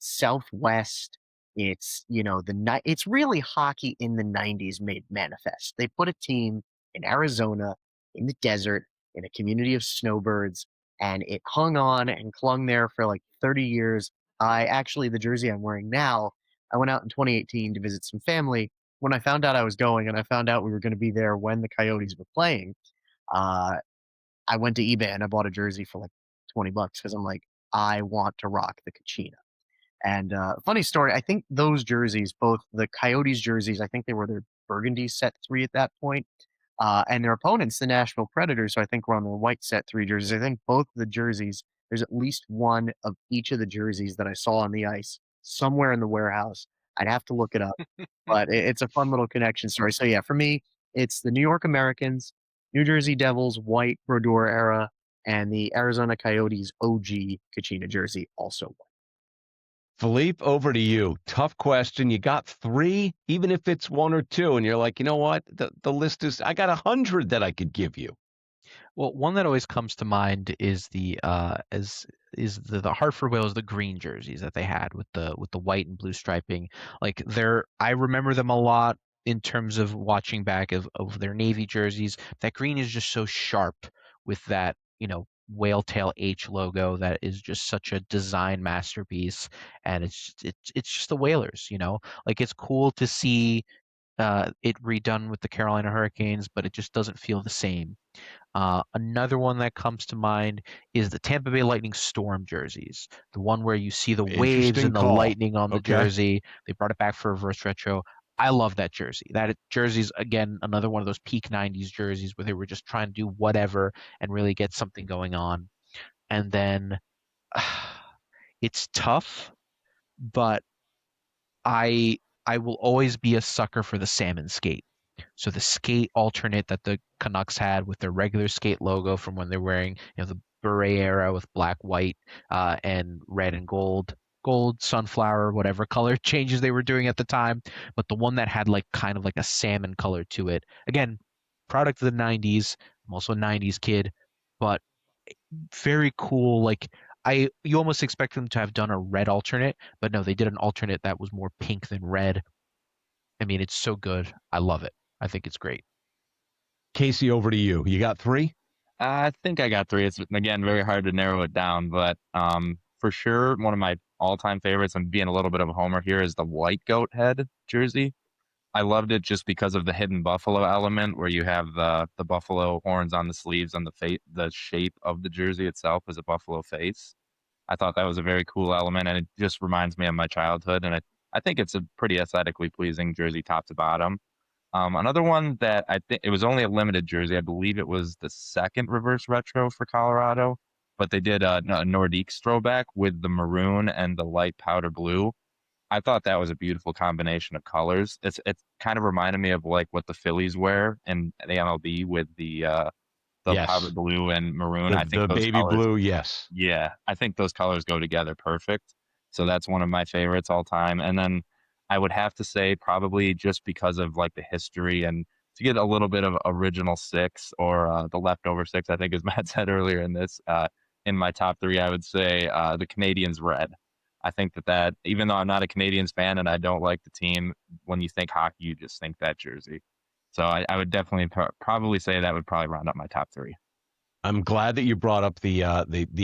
Southwest. It's, it's really hockey in the 90s made manifest. They put a team in Arizona, in the desert, in a community of snowbirds, and it hung on and clung there for like 30 years. The jersey I'm wearing now, I went out in 2018 to visit some family. When I found out I was going and I found out we were going to be there when the Coyotes were playing, uh, I went to eBay and I bought a jersey for like $20 because I'm like, I want to rock the Kachina. And funny story, I think those jerseys, both the Coyotes jerseys, I think they were their burgundy set 3 at that point, and their opponents, the Nashville Predators, so I think were on the white set 3 jerseys. I think both the jerseys, there's at least one of each of the jerseys that I saw on the ice somewhere in the warehouse. I'd have to look it up, but it's a fun little connection story. So yeah, for me, it's the New York Americans, New Jersey Devils white Brodeur era, and the Arizona Coyotes OG Kachina jersey also white. Philippe, over to you. Tough question. You got 3, even if it's 1 or 2, and you're like, you know what? The list is, I got 100 that I could give you. Well, one that always comes to mind is the Hartford Whales, the green jerseys that they had with the white and blue striping. Like I remember them a lot in terms of watching back of their Navy jerseys. That green is just so sharp with that, whale tail H logo that is just such a design masterpiece. And it's just the Whalers, like it's cool to see it redone with the Carolina Hurricanes, but it just doesn't feel the same. Another one that comes to mind is the Tampa Bay Lightning Storm jerseys, the one where you see the waves Interesting and the call. lightning on the Okay. jersey. They brought it back for reverse retro. I love that jersey. That jersey's, again, another one of those peak 90s jerseys where they were just trying to do whatever and really get something going on. And then it's tough, but I will always be a sucker for the salmon skate. So the skate alternate that the Canucks had with their regular skate logo from when they're wearing, the beret era with black, white, and red and gold, sunflower, whatever color changes they were doing at the time. But the one that had like kind of like a salmon color to it. Again, product of the 90s. I'm also a 90s kid, but very cool. Like you almost expect them to have done a red alternate, but no, they did an alternate that was more pink than red. I mean, it's so good. I love it. I think it's great. Casey, over to you. You got 3? I think I got 3. It's, again, very hard to narrow it down, but for sure, one of my all-time favorites, and being a little bit of a homer here, is the white goat head jersey. I loved it just because of the hidden buffalo element, where you have the buffalo horns on the sleeves and the shape of the jersey itself is a buffalo face. I thought that was a very cool element, and it just reminds me of my childhood, and I think it's a pretty aesthetically pleasing jersey top to bottom. Another one that I think it was only a limited jersey. I believe it was the second reverse retro for Colorado, but they did a Nordiques throwback with the maroon and the light powder blue. I thought that was a beautiful combination of colors. It kind of reminded me of like what the Phillies wear in the MLB with the Yes. powder blue and maroon. The, I think the those baby colors, blue, yes. yeah, I think those colors go together perfect. So that's one of my favorites all time. And then I would have to say probably just because of like the history and to get a little bit of original 6 or the leftover 6, I think as Matt said earlier in this, in my top 3, I would say the Canadiens red. I think that even though I'm not a Canadiens fan and I don't like the team, when you think hockey, you just think that jersey. So I would definitely probably say that would probably round up my top 3. I'm glad that you brought up the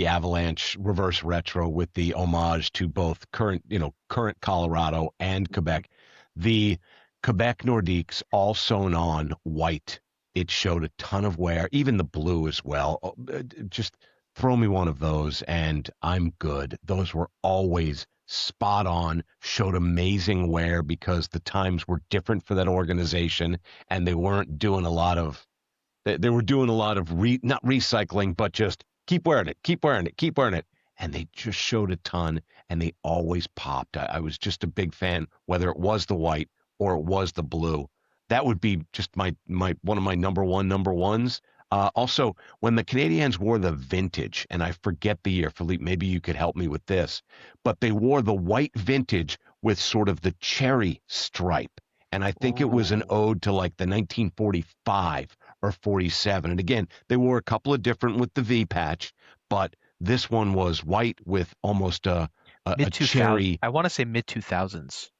Avalanche reverse retro with the homage to both current Colorado and Quebec. The Quebec Nordiques all sewn on white. It showed a ton of wear, even the blue as well. Just throw me one of those and I'm good. Those were always spot on, showed amazing wear because the times were different for that organization and they weren't doing a lot of they were doing a lot of not recycling, but just keep wearing it, keep wearing it, keep wearing it. And they just showed a ton and they always popped. I was just a big fan, whether it was the white or it was the blue. That would be just my one of my number ones. Also, when the Canadiens wore the vintage, and I forget the year, Philippe, maybe you could help me with this, but they wore the white vintage with sort of the cherry stripe. And I think it was an ode to like the 1945 or 47. And again, they wore a couple of different with the V patch, but this one was white with almost a cherry. I want to say mid 2000s.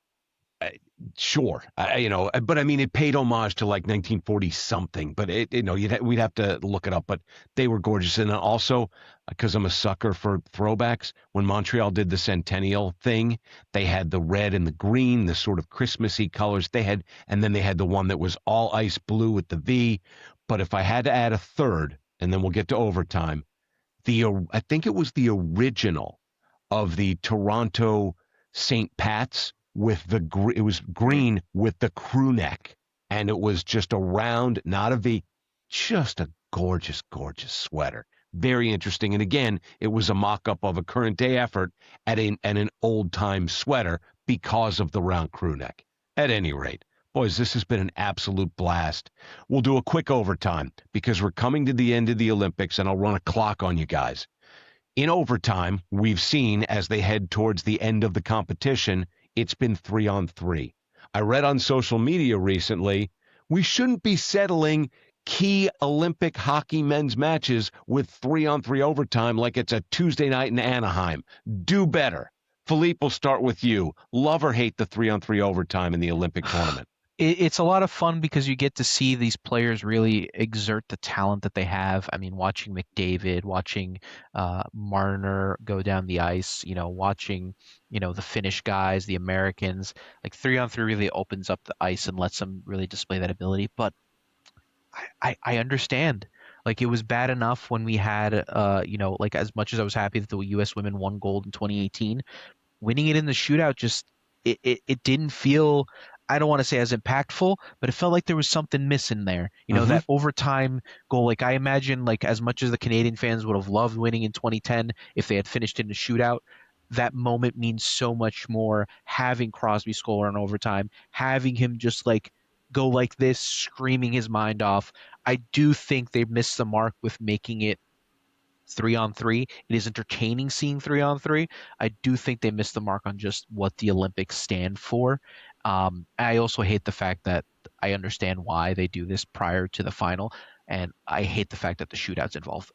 Sure, but I mean, it paid homage to like 1940 something. But we'd have to look it up. But they were gorgeous, and also because I'm a sucker for throwbacks. When Montreal did the Centennial thing, they had the red and the green, the sort of Christmassy colors they had, and then they had the one that was all ice blue with the V. But if I had to add a third, and then we'll get to overtime, I think it was the original of the Toronto St. Pat's with it was green with the crew neck, and it was just a round, not a V, just a gorgeous, gorgeous sweater. Very interesting. And again, it was a mock-up of a current day effort at an old-time sweater because of the round crew neck. At any rate, boys, this has been an absolute blast. We'll do a quick overtime because we're coming to the end of the Olympics, and I'll run a clock on you guys. In overtime, we've seen as they head towards the end of the competition, it's been 3-on-3. I read on social media recently, we shouldn't be settling key Olympic hockey men's matches with 3-on-3 overtime like it's a Tuesday night in Anaheim. Do better. Filipe, we'll start with you. Love or hate the 3-on-3 overtime in the Olympic tournament? It's a lot of fun because you get to see these players really exert the talent that they have. I mean, watching McDavid, watching Marner go down the ice, watching, the Finnish guys, the Americans, like 3-on-3 really opens up the ice and lets them really display that ability. But I understand. Like, it was bad enough when we had, like, as much as I was happy that the U.S. women won gold in 2018, winning it in the shootout it didn't feel, I don't want to say as impactful, but it felt like there was something missing there. That overtime goal, like I imagine, like as much as the Canadian fans would have loved winning in 2010 if they had finished in a shootout, that moment means so much more having Crosby score in overtime, having him just like go like this, screaming his mind off. I do think they missed the mark with making it 3-on-3. It is entertaining seeing 3-on-3. I do think they missed the mark on just what the Olympics stand for. I also hate the fact that I understand why they do this prior to the final, and I hate the fact that the shootouts involve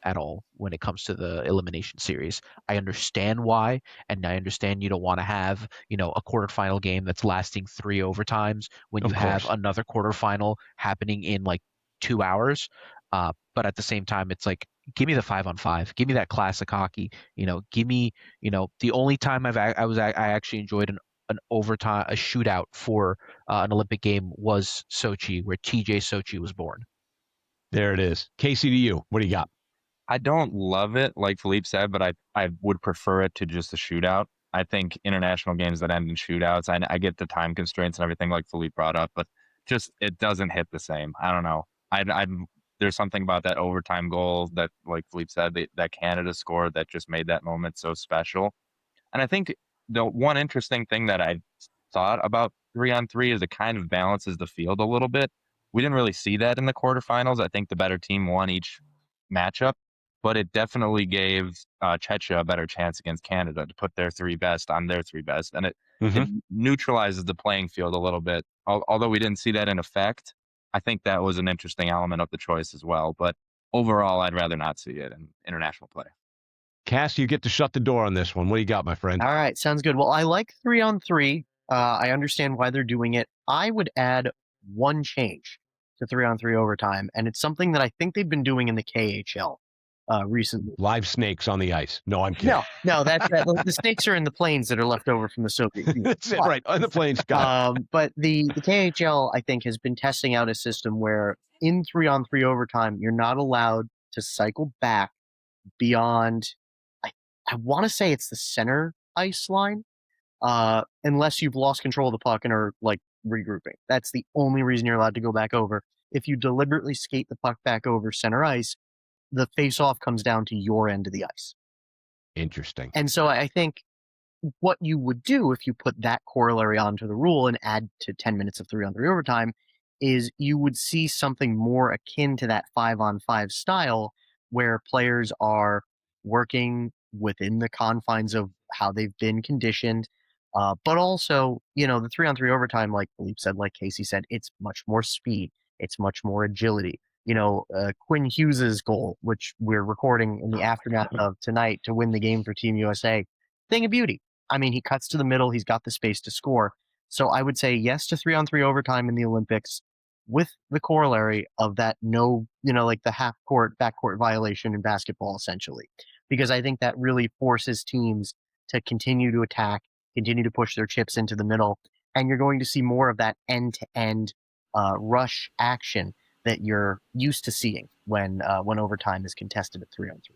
at all when it comes to the elimination series. I understand why, and I understand you don't want to have a quarterfinal game that's lasting 3 overtimes when you have another quarterfinal happening in like 2 hours. But at the same time, it's like, give me the 5-on-5. Give me that classic hockey. Give me, the only time I actually enjoyed an overtime, a shootout for an Olympic game was Sochi, where TJ Sochi was born. There it is. Casey, to you. What do you got? I don't love it, like Filipe said, but I would prefer it to just a shootout. I think international games that end in shootouts, I get the time constraints and everything like Filipe brought up, but just it doesn't hit the same. I don't know. There's something about that overtime goal that, like Filipe said, that Canada scored that just made that moment so special. And I think the one interesting thing that I thought about 3-on-3 is it kind of balances the field a little bit. We didn't really see that in the quarterfinals. I think the better team won each matchup, but it definitely gave Czechia a better chance against Canada to put their 3 best on their 3 best. And it neutralizes the playing field a little bit. Although we didn't see that in effect, I think that was an interesting element of the choice as well. But overall, I'd rather not see it in international play. Cass, you get to shut the door on this one. What do you got, my friend? All right, sounds good. Well, I like 3-on-3. I understand why they're doing it. I would add one change to 3-on-3 overtime, and it's something that I think they've been doing in the KHL recently. Live snakes on the ice. No, I'm kidding. No, the snakes are in the planes that are left over from the Soviet Union. That's it, right, on the planes. But the KHL, I think, has been testing out a system where in 3-on-3 overtime, you're not allowed to cycle back beyond, I want to say it's the center ice line, unless you've lost control of the puck and are like regrouping. That's the only reason you're allowed to go back over. If you deliberately skate the puck back over center ice, the face-off comes down to your end of the ice. Interesting. And so I think what you would do if you put that corollary onto the rule and add to 10 minutes of 3-on-3 overtime is you would see something more akin to that 5-on-5 style where players are working within the confines of how they've been conditioned. But also, the 3-on-3 overtime, like Filipe said, like Casey said, it's much more speed. It's much more agility. Quinn Hughes's goal, which we're recording in the aftermath of tonight to win the game for Team USA. Thing of beauty. I mean, he cuts to the middle. He's got the space to score. So I would say yes to 3-on-3 overtime in the Olympics, with the corollary of that like the half-court, backcourt violation in basketball, essentially. Because I think that really forces teams to continue to attack, continue to push their chips into the middle, and you're going to see more of that end-to-end rush action that you're used to seeing when overtime is contested at 3-on-3.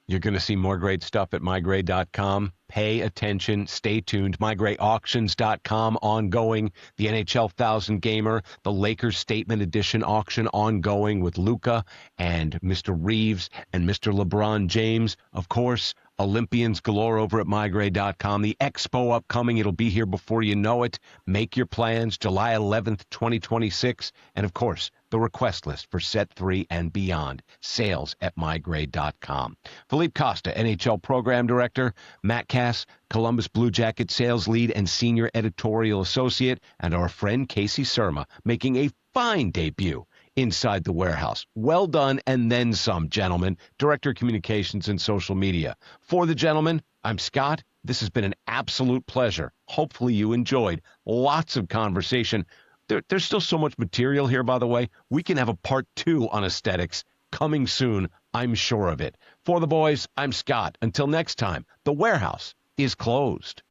You're going to see more great stuff at MeiGray.com. Pay attention. Stay tuned. MeiGrayAuctions.com ongoing. The NHL 1000 Gamer, the Lakers Statement Edition auction ongoing with Luka and Mr. Reeves and Mr. LeBron James. Of course, Olympians galore over at MeiGray.com. The Expo upcoming. It'll be here before you know it. Make your plans. July 11th, 2026. And of course, the request list for Set 3 and beyond. Sales at MeiGray.com. Filipe Costa, NHL Program Director. Matt Kass, Columbus Blue Jacket Sales Lead and Senior Editorial Associate. And our friend Casey Surma making a fine debut inside the warehouse. Well done and then some, gentlemen. Director of Communications and Social Media. For the gentlemen, I'm Scott. This has been an absolute pleasure. Hopefully you enjoyed lots of conversation. There's still so much material here, by the way. We can have a part 2 on aesthetics coming soon. I'm sure of it. For the boys, I'm Scott. Until next time, the warehouse is closed.